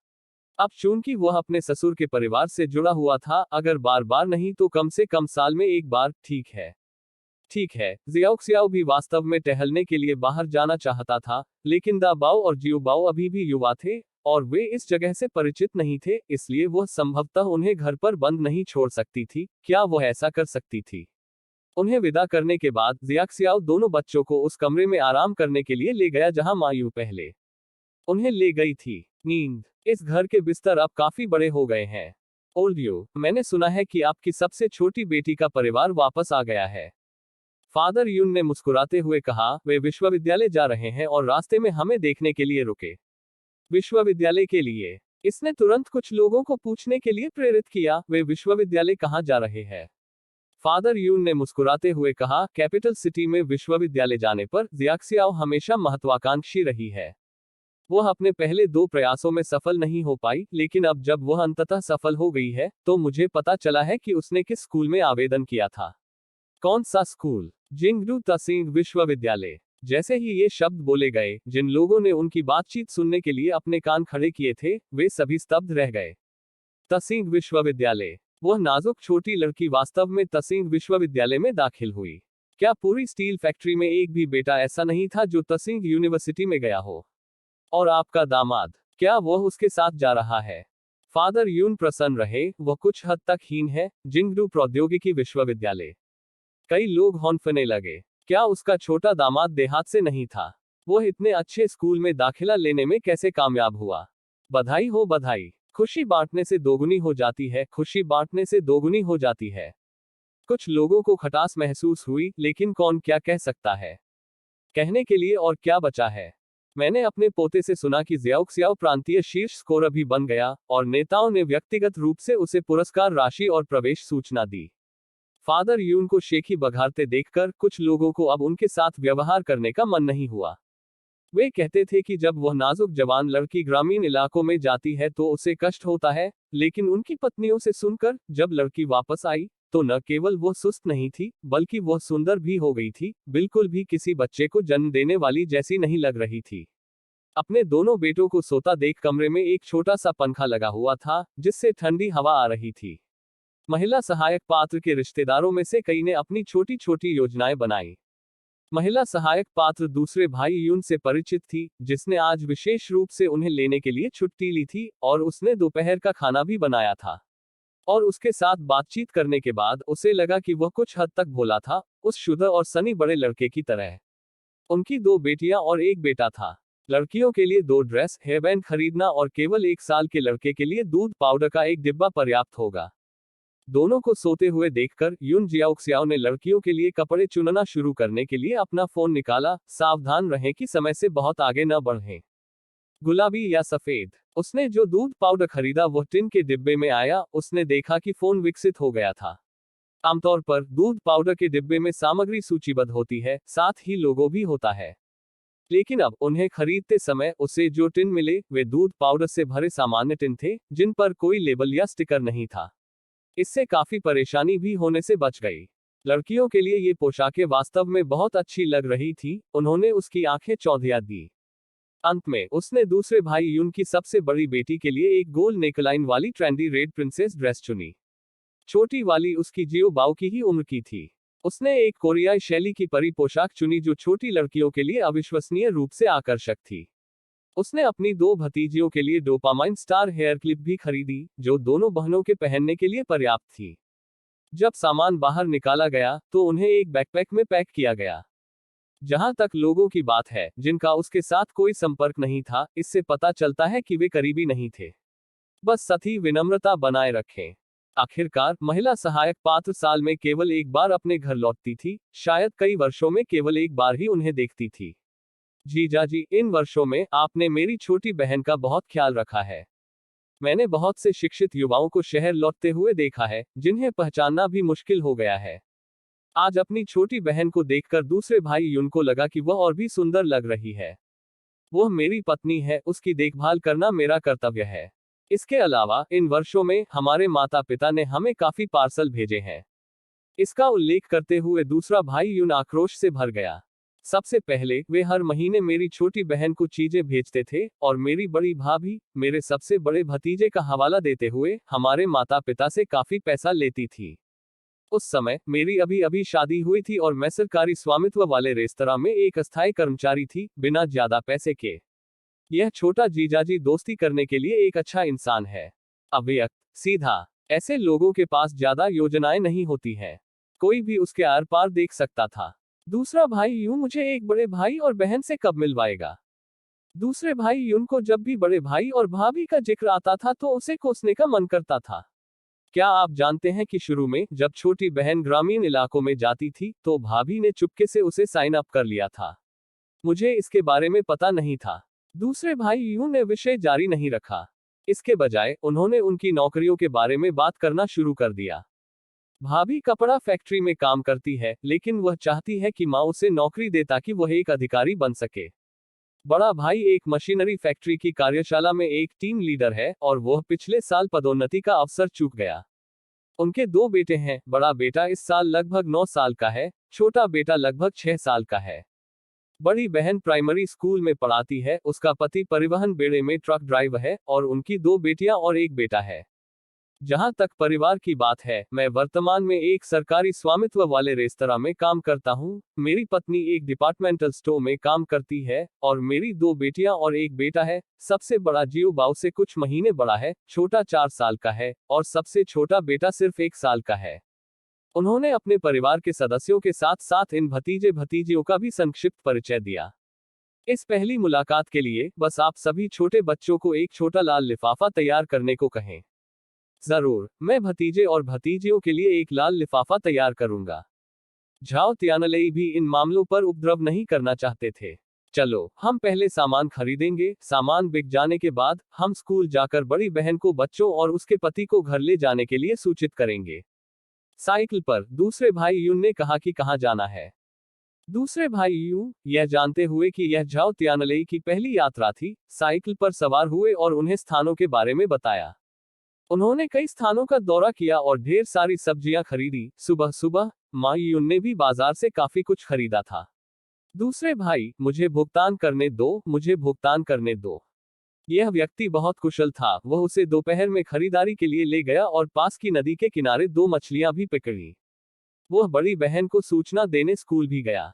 अब चूंकि वह अपने ससुर के परिवार से जुड़ा हुआ था, अगर बार बार नहीं तो कम से कम साल में एक बार, ठीक है। ठीक है, जियाओक्सियाओ भी वास्तव में टहलने के लिए बाहर जाना चाहता था, लेकिन दा बाओ और जियो बाओ अभी भी युवा थे, और वे इस जगह से परिचित नहीं थे, इसलिए वह संभवतः उन्हें घर पर बंद नहीं छोड़ सकती थी। क्या वह ऐसा कर सकती थी? उन्हें विदा करने के बाद जियाक्सियाओ दोनों बच्चों को उस कमरे में आराम करने के लिए ले गया जहां मायू पहले उन्हें ले गई थी। नींद। इस घर के बिस्तर अब काफी बड़े हो गए हैं। ओल्डियो, मैंने सुना है कि आपकी सबसे छोटी बेटी का परिवार वापस आ गया है। फादर यून ने मुस्कुराते हुए कहा, वे विश्वविद्यालय जा रहे हैं और रास्ते में हमें देखने के लिए रुके। विश्वविद्यालय के लिए? इसने तुरंत कुछ लोगों को पूछने के लिए प्रेरित किया, वे विश्वविद्यालय कहाँ जा रहे हैं? फादर यून ने मुस्कुराते हुए कहा, कैपिटल सिटी में विश्वविद्यालय जाने पर जियाक्सियाओ हमेशा महत्वाकांक्षी रही है। वह अपने पहले 2 प्रयासों में सफल नहीं हो पाई, लेकिन अब जब वह अंततः सफल हो गई है, तो मुझे पता चला है कि उसने किस स्कूल में आवेदन किया था। कौन सा स्कूल? जिंगडू तसिंग विश्वविद्यालय। जैसे ही ये शब्द बोले गए, जिन लोगों ने उनकी बातचीत सुनने के लिए अपने कान खड़े किए थे, वे सभी स्तब्ध रह गए। तसिंग विश्वविद्यालय। वह नाजुक छोटी लड़की वास्तव में तसिंग विश्वविद्यालय में दाखिल हुई। क्या पूरी स्टील फैक्ट्री में एक भी बेटा ऐसा नहीं था जो तसिंग यूनिवर्सिटी में गया हो? और आपका दामाद, क्या वह उसके साथ जा रहा है? फादर यून प्रसन्न रहे, वह कुछ हद तक हीन है। जिंगडू प्रौद्योगिकी विश्वविद्यालय। कई लोग हौंफने लगे। क्या उसका छोटा दामाद देहात से नहीं था? वह इतने अच्छे स्कूल में दाखिला लेने में कैसे कामयाब हुआ? बधाई हो, बधाई। खुशी बांटने से दोगुनी हो जाती है, खुशी बांटने से दोगुनी हो जाती है। कुछ लोगों को खटास महसूस हुई, लेकिन कौन क्या कह सकता है? कहने के लिए और क्या बचा है? मैंने अपने पोते से सुना कि जियाओक्सियाओ प्रांतीय शीर्ष स्कोरर भी बन गया, और नेताओं ने व्यक्तिगत रूप से उसे पुरस्कार राशि और प्रवेश सूचना दी। फादर यून को शेखी बघारते देखकर कुछ लोगों को अब उनके साथ व्यवहार करने का मन नहीं हुआ। वे कहते थे कि जब वह नाजुक जवान लड़की ग्रामीण इलाकों में जाती है तो उसे कष्ट होता है, लेकिन उनकी पत्नियों से सुनकर जब लड़की वापस आई, तो न केवल वह सुस्त नहीं थी, बल्कि वह सुंदर भी हो गई थी, बिल्कुल भी किसी बच्चे को जन्म देने वाली जैसी नहीं लग रही थी। अपने दोनों बेटों को सोता देख कमरे में एक छोटा सा पंखा लगा हुआ था, जिससे ठंडी हवा आ रही थी। महिला सहायक पात्र के रिश्तेदारों में से कई ने अपनी छोटी छोटी योजनाएं बनाई। महिला सहायक पात्र दूसरे भाई यून से परिचित थी, जिसने आज विशेष रूप से उन्हें लेने के लिए छुट्टी ली थी, और उसने दोपहर का खाना भी बनाया था। और उसके साथ बातचीत करने के बाद उसे लगा कि वह कुछ हद तक भोला था, उस शुद्ध और सनी बड़े लड़के की तरह। उनकी 2 बेटियां और एक बेटा था। लड़कियों के लिए 2 ड्रेस, हेयरबैंड खरीदना और केवल 1 साल के लड़के के लिए दूध पाउडर का एक डिब्बा पर्याप्त होगा। दोनों को सोते हुए देखकर यून जियाओक्सियाओ ने लड़कियों के लिए कपड़े चुनना शुरू करने के लिए अपना फोन निकाला। सावधान रहें कि समय से बहुत आगे न बढ़ें। गुलाबी या सफेद? उसने जो दूध पाउडर खरीदा वह टिन के डिब्बे में आया। उसने देखा कि फोन विकसित हो गया था। आमतौर पर दूध पाउडर के डिब्बे में सामग्री सूचीबद्ध होती है, साथ ही लोगो भी होता है। लेकिन अब उन्हें खरीदते समय उसे जो टिन मिले वे दूध पाउडर से भरे सामान्य टिन थे, जिन पर कोई लेबल या स्टिकर नहीं था। इससे काफी परेशानी भी होने से बच गई। लड़कियों के लिए ये पोशाकें वास्तव में बहुत अच्छी लग रही थी। उन्होंने उसकी आंखें चौंधिया दी। अंत में उसने दूसरे भाई यून की सबसे बड़ी बेटी के लिए एक गोल नेकलाइन वाली ट्रेंडी रेड प्रिंसेस ड्रेस चुनी। छोटी वाली उसकी जियो बाओ की ही उम्र की थी। उसने एक कोरियाई शैली की परी पोशाक चुनी जो छोटी लड़कियों के लिए अविश्वसनीय रूप से आकर्षक थी। उसने अपनी 2 भतीजियों के लिए डोपामाइन स्टार हेयर क्लिप भी खरीदी, जो दोनों बहनों के पहनने के लिए पर्याप्त थी। जब सामान बाहर निकाला गया तो उन्हें एक बैकपैक में पैक किया गया। जहां तक लोगों की बात है जिनका उसके साथ कोई संपर्क नहीं था, इससे पता चलता है कि वे करीबी नहीं थे। बस सतही विनम्रता बनाए रखें। आखिरकार महिला सहायक पात्र साल में केवल एक बार अपने घर लौटती थी, शायद कई वर्षों में केवल एक बार ही उन्हें देखती थी। जीजाजी, इन वर्षों में आपने मेरी छोटी बहन का बहुत ख्याल रखा है। मैंने बहुत से शिक्षित युवाओं को शहर लौटते हुए देखा है, जिन्हें पहचानना भी मुश्किल हो गया है। आज अपनी छोटी बहन को देखकर दूसरे भाई यून को लगा कि वह और भी सुंदर लग रही है। वह मेरी पत्नी है, उसकी देखभाल करना मेरा कर्तव्य है। इसके अलावा इन वर्षों में हमारे माता पिता ने हमें काफी पार्सल भेजे हैं। इसका उल्लेख करते हुए दूसरा भाई यून आक्रोश से भर गया। सबसे पहले वे हर महीने मेरी छोटी बहन को चीजें भेजते थे और मेरी बड़ी भाभी मेरे सबसे बड़े भतीजे का हवाला देते हुए हमारे माता पिता से काफी पैसा लेती थी। उस समय मेरी अभी अभी शादी हुई थी और मैं सरकारी स्वामित्व वाले रेस्तरां में एक अस्थायी कर्मचारी थी, बिना ज्यादा पैसे के। यह छोटा जीजाजी दोस्ती करने के लिए एक अच्छा इंसान है। अव्यक्त, सीधा। ऐसे लोगों के पास ज्यादा योजनाएं नहीं होती हैं। कोई भी उसके आर पार देख सकता था। दूसरा भाई यूं मुझे एक बड़े भाई और बहन से कब मिलवाएगा? दूसरे भाई यून को जब भी बड़े भाई और भाभी का जिक्र आता था तो उसे कोसने का मन करता था। क्या आप जानते हैं कि शुरू में जब छोटी बहन ग्रामीण इलाकों में जाती थी तो भाभी ने चुपके से उसे साइन अप कर लिया था। मुझे इसके बारे में पता नहीं था। दूसरे भाई यूं ने विषय जारी नहीं रखा। इसके बजाय उन्होंने उनकी नौकरियों के बारे में बात करना शुरू कर दिया। भाभी कपड़ा फैक्ट्री में काम करती है, लेकिन वह चाहती है कि माँ उसे नौकरी दे ताकि वह एक अधिकारी बन सके। बड़ा भाई एक मशीनरी फैक्ट्री की कार्यशाला में एक टीम लीडर है और वह पिछले साल पदोन्नति का अवसर चूक गया। उनके दो बेटे हैं, बड़ा बेटा इस साल लगभग 9 साल का है, छोटा बेटा लगभग 6 साल का है। बड़ी बहन प्राइमरी स्कूल में पढ़ाती है, उसका पति परिवहन बेड़े में ट्रक ड्राइवर है और उनकी 2 बेटियां और एक बेटा है। जहां तक परिवार की बात है, मैं वर्तमान में एक सरकारी स्वामित्व वाले रेस्तरां में काम करता हूं, मेरी पत्नी एक डिपार्टमेंटल स्टोर में काम करती है और मेरी 2 बेटियां और एक बेटा है। सबसे बड़ा जियो बाऊ से कुछ महीने बड़ा है, छोटा 4 साल का है और सबसे छोटा बेटा सिर्फ 1 साल का है। उन्होंने अपने परिवार के सदस्यों के साथ साथ इन भतीजे भतीजियों का भी संक्षिप्त परिचय दिया। इस पहली मुलाकात के लिए बस आप सभी छोटे बच्चों को एक छोटा लाल लिफाफा तैयार करने को कहें। जरूर, मैं भतीजे और भतीजियों के लिए एक लाल लिफाफा तैयार करूंगा। झाओ त्यानलेई भी इन मामलों पर उपद्रव नहीं करना चाहते थे। चलो, हम पहले सामान खरीदेंगे, सामान बिक जाने के बाद हम स्कूल जाकर बड़ी बहन को बच्चों और उसके पति को घर ले जाने के लिए सूचित करेंगे। साइकिल पर दूसरे भाई यून ने कहा कि कहां जाना है। दूसरे भाई यूं, यह जानते हुए कि यह झाओ त्यानलेई की पहली यात्रा थी, साइकिल पर सवार हुए और उन्हें स्थानों के बारे में बताया। उन्होंने कई स्थानों का दौरा किया और ढेर सारी सब्जियां खरीदी। सुबह सुबह माँ यून ने भी बाजार से काफी कुछ खरीदा था। दूसरे भाई, मुझे भुगतान करने दो, मुझे भुगतान करने दो। यह व्यक्ति बहुत कुशल था, वह उसे दोपहर में खरीदारी के लिए ले गया और पास की नदी के किनारे 2 मछलियां भी पकड़ी। वह बड़ी बहन को सूचना देने स्कूल भी गया।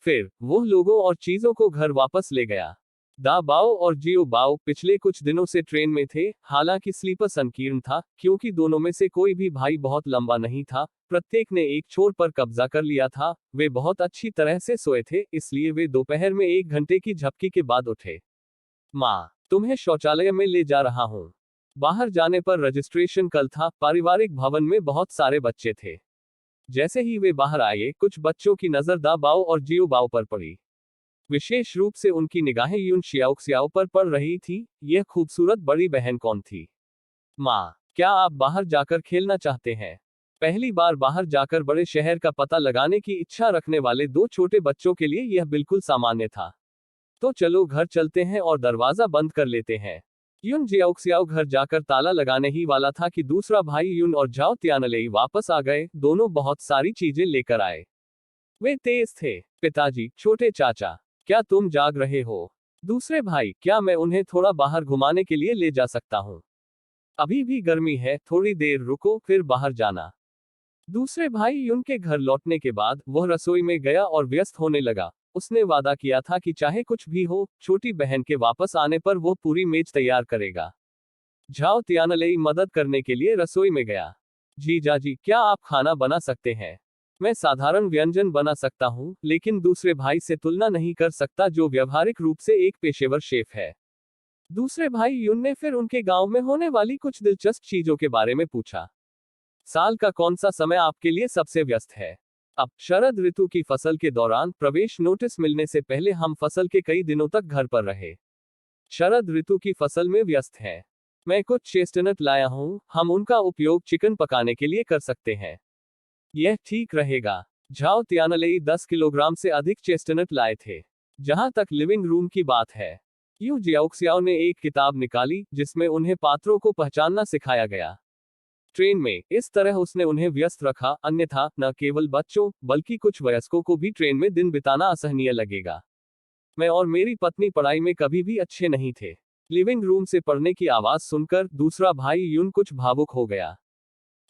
फिर वह लोगों और चीजों को घर वापस ले गया। दा बाओ और जियो बाओ पिछले कुछ दिनों से ट्रेन में थे, हालांकि स्लीपर संकीर्ण था, क्योंकि दोनों में से कोई भी भाई बहुत लंबा नहीं था, प्रत्येक ने एक छोर पर कब्जा कर लिया था। वे बहुत अच्छी तरह से सोए थे, इसलिए वे दोपहर में 1 घंटे की झपकी के बाद उठे। माँ, तुम्हें शौचालय में ले जा रहा हूँ। बाहर जाने पर रजिस्ट्रेशन कल था। पारिवारिक भवन में बहुत सारे बच्चे थे। जैसे ही वे बाहर आए, कुछ बच्चों की नजर दा बाओ और जियो बाओ पर पड़ी। विशेष रूप से उनकी निगाहें यून शियाओक्सियाओ पर पड़ रही थी। यह खूबसूरत बड़ी बहन कौन थी? माँ, क्या आप बाहर जाकर खेलना चाहते हैं? पहली बार बाहर जाकर बड़े शहर का पता लगाने की इच्छा रखने वाले 2 छोटे बच्चों के लिए यह बिल्कुल सामान्य था। तो चलो घर चलते हैं और दरवाजा बंद कर लेते हैं। यून जियाओक्सियाओ घर जाकर ताला लगाने ही वाला था कि दूसरा भाई यून और झाओ त्यानलेई वापस आ गए। दोनों बहुत सारी चीजें लेकर आए। वे तेज थे। पिताजी, छोटे चाचा, क्या तुम जाग रहे हो? दूसरे भाई, क्या मैं उन्हें थोड़ा बाहर घुमाने के लिए ले जा सकता हूँ? अभी भी गर्मी है, थोड़ी देर रुको फिर बाहर जाना। दूसरे भाई यून के घर लौटने के बाद वह रसोई में गया और व्यस्त होने लगा। उसने वादा किया था कि चाहे कुछ भी हो, छोटी बहन के वापस आने पर वो पूरी मेज तैयार करेगा। झाओ त्यानलेई मदद करने के लिए रसोई में गया। जीजाजी, क्या आप खाना बना सकते हैं? मैं साधारण व्यंजन बना सकता हूं, लेकिन दूसरे भाई से तुलना नहीं कर सकता जो व्यवहारिक रूप से एक पेशेवर शेफ है। दूसरे भाई यून ने फिर उनके गांव में होने वाली कुछ दिलचस्प चीजों के बारे में पूछा। साल का कौन सा समय आपके लिए सबसे व्यस्त है? अब शरद ऋतु की फसल के दौरान प्रवेश नोटिस मिलने से पहले हम फसल के कई दिनों तक घर पर रहे। शरद ऋतु की फसल में व्यस्त है। मैं कुछ चेस्टनट लाया हूं, हम उनका उपयोग चिकन पकाने के लिए कर सकते हैं। यह ठीक रहेगा। झाओ त्यानलेई 10 किलोग्राम से अधिक चेस्टनट लाए थे। जहां तक लिविंग रूम की बात है, यू जियाओक्सियाओ ने एक किताब निकाली जिसमें उन्हें पात्रों को पहचानना सिखाया गया। ट्रेन में इस तरह उसने उन्हें व्यस्त रखा, अन्यथा न केवल बच्चों बल्कि कुछ वयस्कों को भी ट्रेन में दिन बिताना असहनीय लगेगा। मैं और मेरी पत्नी पढ़ाई में कभी भी अच्छे नहीं थे। लिविंग रूम से पढ़ने की आवाज सुनकर दूसरा भाई यून कुछ भावुक हो गया।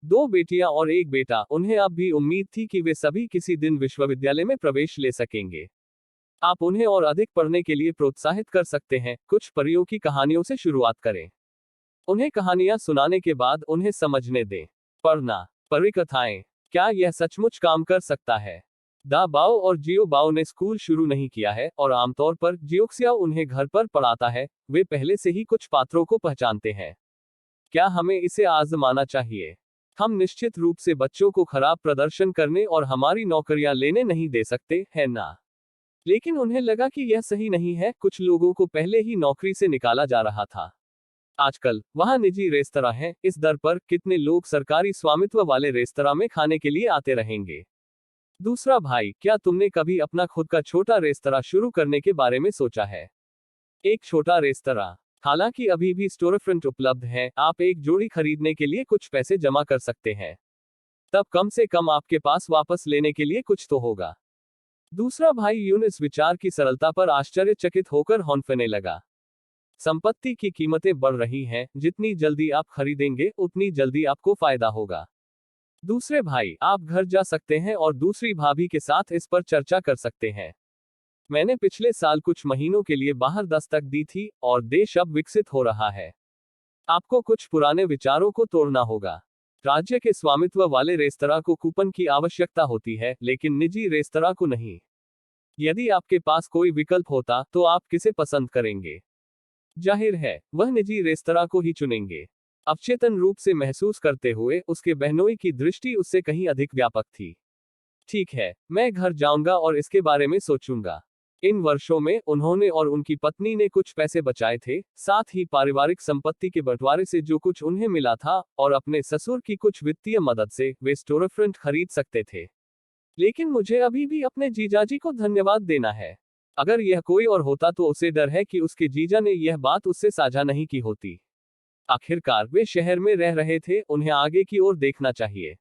2 बेटियां और एक बेटा, उन्हें अब भी उम्मीद थी कि वे सभी किसी दिन विश्वविद्यालय में प्रवेश ले सकेंगे। आप उन्हें और अधिक पढ़ने के लिए प्रोत्साहित कर सकते हैं। कुछ परियों की कहानियों से शुरुआत करें। उन्हें कहानियां सुनाने के बाद उन्हें समझने दें। पढ़ना, परिकथाएं, क्या यह सचमुच काम कर सकता है? दा बाओ और जियो बाओ ने स्कूल शुरू नहीं किया है और आमतौर पर जियोक्सियाओ उन्हें घर पर पढ़ाता है। वे पहले से ही कुछ पात्रों को पहचानते हैं। क्या हमें इसे आजमाना चाहिए? हम निश्चित रूप से बच्चों को खराब प्रदर्शन करने और हमारी नौकरियां लेने नहीं दे सकते, है ना? लेकिन उन्हें लगा कि यह सही नहीं है। कुछ लोगों को पहले ही नौकरी से निकाला जा रहा था। आजकल वहां निजी रेस्तरां हैं। इस दर पर कितने लोग सरकारी स्वामित्व वाले रेस्तरां में खाने के लिए आते रहेंगे? दूसरा भाई, क्या तुमने कभी अपना खुद का छोटा रेस्तरां शुरू करने के बारे में सोचा है? एक छोटा रेस्तरां। हालांकि अभी भी स्टोरफ्रंट उपलब्ध है, आप एक जोड़ी खरीदने के लिए कुछ पैसे जमा कर सकते हैं। तब कम से कम आपके पास वापस लेने के लिए कुछ तो होगा। दूसरा भाई यून इस विचार की सरलता पर आश्चर्यचकित होकर हौंफने लगा। संपत्ति की कीमतें बढ़ रही हैं, जितनी जल्दी आप खरीदेंगे उतनी जल्दी आपको फायदा होगा। दूसरे भाई, आप घर जा सकते हैं और दूसरी भाभी के साथ इस पर चर्चा कर सकते हैं। मैंने पिछले साल कुछ महीनों के लिए बाहर दस्तक दी थी और देश अब विकसित हो रहा है। आपको कुछ पुराने विचारों को तोड़ना होगा। राज्य के स्वामित्व वाले रेस्तरां को कूपन की आवश्यकता होती है, लेकिन निजी रेस्तरां को नहीं। यदि आपके पास कोई विकल्प होता तो आप किसे पसंद करेंगे? जाहिर है, वह निजी रेस्तरां को ही चुनेंगे। अवचेतन रूप से महसूस करते हुए उसके बहनोई की दृष्टि उससे कहीं अधिक व्यापक थी। ठीक है, मैं घर जाऊंगा और इसके बारे में सोचूंगा। इन वर्षों में उन्होंने और उनकी पत्नी ने कुछ पैसे बचाए थे, साथ ही पारिवारिक संपत्ति के बंटवारे से जो कुछ उन्हें मिला था और अपने ससुर की कुछ वित्तीय मदद से वे स्टोरफ्रंट खरीद सकते थे। लेकिन मुझे अभी भी अपने जीजाजी को धन्यवाद देना है। अगर यह कोई और होता तो उसे डर है कि उसके जीजा ने यह बात उससे साझा नहीं की होती। आखिरकार वे शहर में रह रहे थे, उन्हें आगे की ओर देखना चाहिए।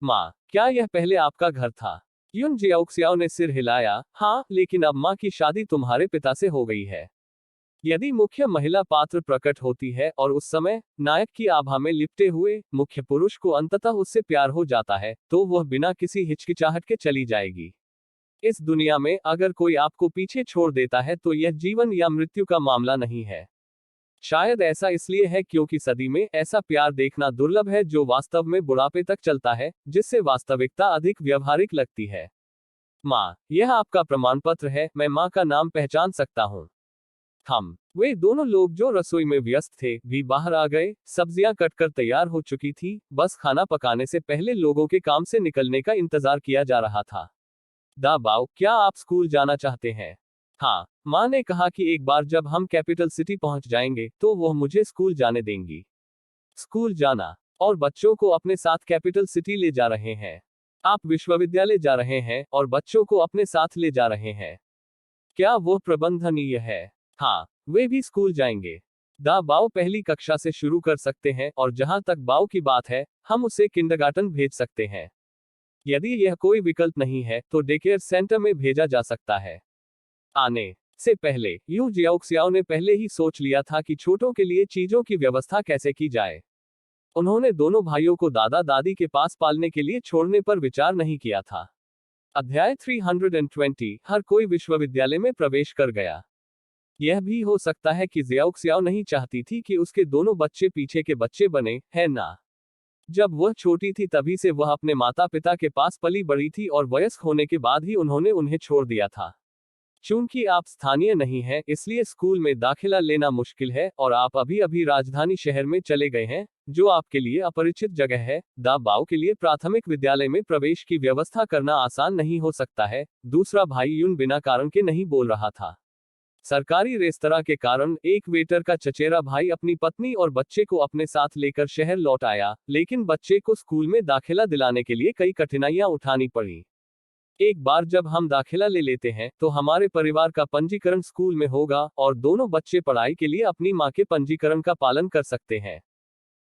माँ, क्या यह पहले आपका घर था? यून जियाओक्सियाओ ने सिर हिलाया। हाँ, लेकिन अब माँ की शादी तुम्हारे पिता से हो गई है। यदि मुख्य महिला पात्र प्रकट होती है और उस समय नायक की आभा में लिपटे हुए मुख्य पुरुष को अंततः उससे प्यार हो जाता है, तो वह बिना किसी हिचकिचाहट के चली जाएगी। इस दुनिया में अगर कोई आपको पीछे छोड़ देता है तो यह जीवन या मृत्यु का मामला नहीं है। शायद ऐसा इसलिए है क्योंकि सदी में ऐसा प्यार देखना दुर्लभ है जो वास्तव में बुढ़ापे तक चलता है, जिससे वास्तविकता अधिक व्यवहारिक लगती है। माँ, यह आपका प्रमाण पत्र है। मैं माँ का नाम पहचान सकता हूँ। वे दोनों लोग जो रसोई में व्यस्त थे भी बाहर आ गए। सब्जियां कटकर तैयार हो चुकी थी, बस खाना पकाने से पहले लोगों के काम से निकलने का इंतजार किया जा रहा था। दा बाओ, क्या आप स्कूल जाना चाहते हैं? हाँ, माँ ने कहा कि एक बार जब हम कैपिटल सिटी पहुंच जाएंगे तो वह मुझे स्कूल जाने देंगी। स्कूल जाना और बच्चों को अपने साथ कैपिटल सिटी ले जा रहे हैं। आप विश्वविद्यालय जा रहे हैं और बच्चों को अपने साथ ले जा रहे हैं। क्या वो प्रबंधनीय है? हाँ, वे भी स्कूल जाएंगे। दा बाओ पहली कक्षा से शुरू कर सकते हैं और जहां तक बाओ की बात है, हम उसे किंडरगार्टन भेज सकते हैं। यदि यह कोई विकल्प नहीं है तो डेकेयर सेंटर में भेजा जा सकता है। आने से पहले यू जियाओक्सियाओ ने पहले ही सोच लिया था कि छोटों के लिए चीजों की व्यवस्था कैसे की जाए। उन्होंने दोनों भाइयों को दादा दादी के पास पालने के लिए छोड़ने पर विचार नहीं किया था। अध्याय 320। हर कोई विश्वविद्यालय में प्रवेश कर गया। यह भी हो सकता है कि जियाओक्सियाओ नहीं चाहती थी कि उसके दोनों बच्चे पीछे के बच्चे बने, है ना? जब वह छोटी थी तभी से वह अपने माता पिता के पास पली बड़ी थी और वयस्क होने के बाद ही उन्होंने उन्हें छोड़ दिया था। चूंकि आप स्थानीय नहीं हैं, इसलिए स्कूल में दाखिला लेना मुश्किल है और आप अभी अभी राजधानी शहर में चले गए हैं, जो आपके लिए अपरिचित जगह है। दा बाओ के लिए प्राथमिक विद्यालय में प्रवेश की व्यवस्था करना आसान नहीं हो सकता है। दूसरा भाई यून बिना कारण के नहीं बोल रहा था। सरकारी रेस्तरां के कारण एक वेटर का चचेरा भाई अपनी पत्नी और बच्चे को अपने साथ लेकर शहर लौट आया, लेकिन बच्चे को स्कूल में दाखिला दिलाने के लिए कई कठिनाइयां उठानी पड़ी। एक बार जब हम दाखिला ले लेते हैं तो हमारे परिवार का पंजीकरण स्कूल में होगा और दोनों बच्चे पढ़ाई के लिए अपनी मां के पंजीकरण का पालन कर सकते हैं।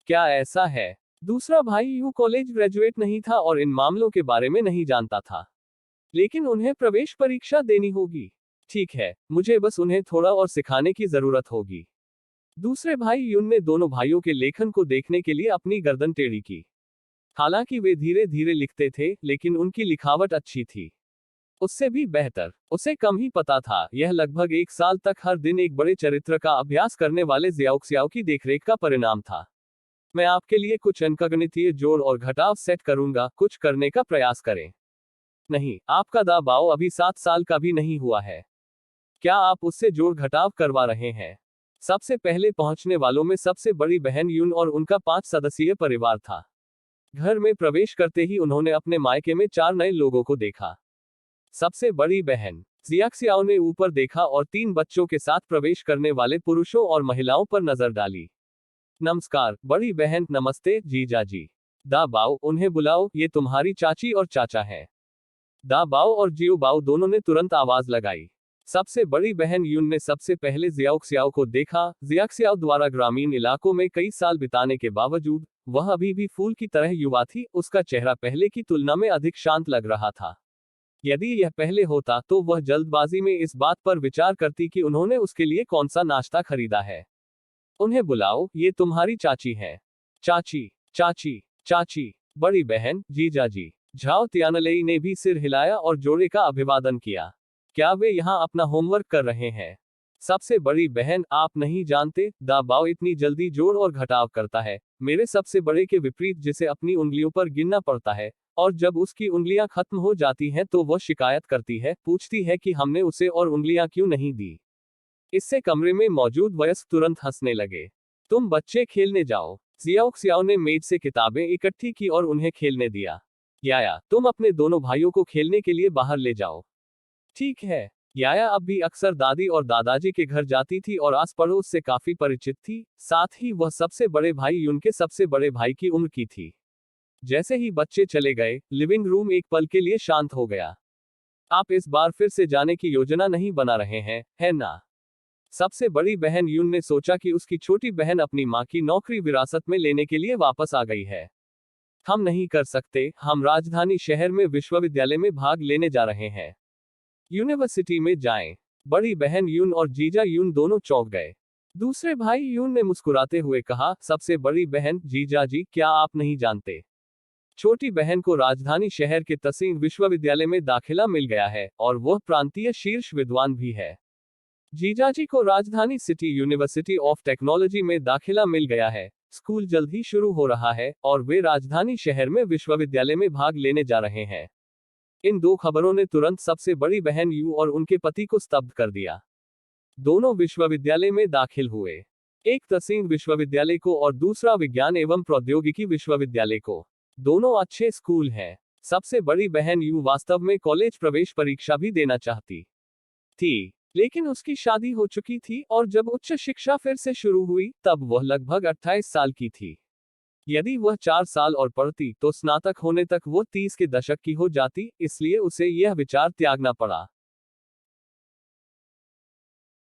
क्या ऐसा है? दूसरा भाई यू कॉलेज ग्रेजुएट नहीं था और इन मामलों के बारे में नहीं जानता था, लेकिन उन्हें प्रवेश परीक्षा देनी होगी। ठीक है, मुझे बस उन्हें थोड़ा और सिखाने की जरूरत होगी। दूसरे भाई यून ने दोनों भाइयों के लेखन को देखने के लिए अपनी गर्दन टेढ़ी की। हालांकि वे धीरे धीरे लिखते थे, लेकिन उनकी लिखावट अच्छी थी। उससे भी बेहतर, उसे कम ही पता था। यह लगभग 1 साल तक हर दिन एक बड़े चरित्र का अभ्यास करने वाले ज़ियाओक्सियाओ की देखरेख का परिणाम था। मैं आपके लिए कुछ अंकगणितीय जोड़ और घटाव सेट करूंगा, कुछ करने का प्रयास करें। नहीं, आपका दा बाओ अभी 7 साल का भी नहीं हुआ है। क्या आप उससे जोड़ घटाव करवा रहे हैं? सबसे पहले पहुंचने वालों में सबसे बड़ी बहन यून और उनका 5 सदस्यीय परिवार था। घर में प्रवेश करते ही उन्होंने अपने मायके में 4 नए लोगों को देखा। सबसे बड़ी बहन ज़ियाक्सियाओ ने ऊपर देखा और 3 बच्चों के साथ प्रवेश करने वाले पुरुषों और महिलाओं पर नजर डाली। नमस्कार बड़ी बहन। नमस्ते जीजा जी। दा बाओ, उन्हें बुलाओ, ये तुम्हारी चाची और चाचा हैं। दा बाओ और जियो बाओ दोनों ने तुरंत आवाज लगाई। सबसे बड़ी बहन यून ने सबसे पहले ज़ियाओक्सियाओ को देखा। ज़ियाक्सियाओ द्वारा ग्रामीण इलाकों में कई साल बिताने के बावजूद वह अभी भी फूल की तरह युवा थी। उसका चेहरा पहले की तुलना में अधिक शांत लग रहा था। यदि यह पहले होता तो वह जल्दबाजी में इस बात पर विचार करती कि उन्होंने उसके लिए कौन सा नाश्ता खरीदा है। उन्हें बुलाओ, ये तुम्हारी चाची है। चाची, चाची, चाची। बड़ी बहन, जीजा जी। झाओ तियानलेई ने भी सिर हिलाया और जोड़े का अभिवादन किया। क्या वे यहाँ अपना होमवर्क कर रहे हैं? सबसे बड़ी बहन, आप नहीं जानते, दा बाओ इतनी जल्दी जोड़ और घटाव करता है, मेरे सबसे बड़े के विपरीत, जिसे अपनी उंगलियों पर गिनना पड़ता है, और जब उसकी उंगलियां खत्म हो जाती हैं तो वह शिकायत करती है, पूछती है कि हमने उसे और उंगलियां क्यों नहीं दी। इससे कमरे में मौजूद वयस्क तुरंत हंसने लगे। तुम बच्चे खेलने जाओ। ज़ियाओक्सियाओ ने मेज से किताबें इकट्ठी की और उन्हें खेलने दिया। याया, तुम अपने दोनों भाइयों को खेलने के लिए बाहर ले जाओ। ठीक है। याया अब भी अक्सर दादी और दादाजी के घर जाती थी और आस पड़ोस से काफी परिचित थी। साथ ही वह सबसे बड़े भाई यून के सबसे बड़े भाई की उम्र की थी। जैसे ही बच्चे चले गए, लिविंग रूम एक पल के लिए शांत हो गया। आप इस बार फिर से जाने की योजना नहीं बना रहे हैं, है ना? सबसे बड़ी बहन यून ने सोचा कि उसकी छोटी बहन अपनी मां की नौकरी विरासत में लेने के लिए वापस आ गई है। हम नहीं कर सकते, हम राजधानी शहर में विश्वविद्यालय में भाग लेने जा रहे हैं। यूनिवर्सिटी में जाएं। बड़ी बहन यून और जीजा यून दोनों चौंक गए। दूसरे भाई यून ने मुस्कुराते हुए कहा, सबसे बड़ी बहन, जीजा जी, क्या आप नहीं जानते? छोटी बहन को राजधानी शहर के तसिंग विश्वविद्यालय में दाखिला मिल गया है और वह प्रांतीय शीर्ष विद्वान भी है। जीजाजी को राजधानी सिटी यूनिवर्सिटी ऑफ टेक्नोलॉजी में दाखिला मिल गया है। स्कूल जल्द ही शुरू हो रहा है और वे राजधानी शहर में विश्वविद्यालय में भाग लेने जा रहे हैं। इन 2 खबरों ने तुरंत सबसे बड़ी बहन यू और उनके पति को स्तब्ध कर दिया। दोनों विश्वविद्यालय में दाखिल हुए, एक तसिंग विश्वविद्यालय को और दूसरा विज्ञान एवं प्रौद्योगिकी विश्वविद्यालय को। दोनों अच्छे स्कूल हैं। सबसे बड़ी बहन यू वास्तव में कॉलेज प्रवेश परीक्षा भी देना चाहती थी, लेकिन उसकी शादी हो चुकी थी और जब उच्च शिक्षा फिर से शुरू हुई तब वह लगभग 28 साल की थी। यदि वह 4 साल और पढ़ती तो स्नातक होने तक वो 30 के दशक की हो जाती, इसलिए उसे यह विचार त्यागना पड़ा।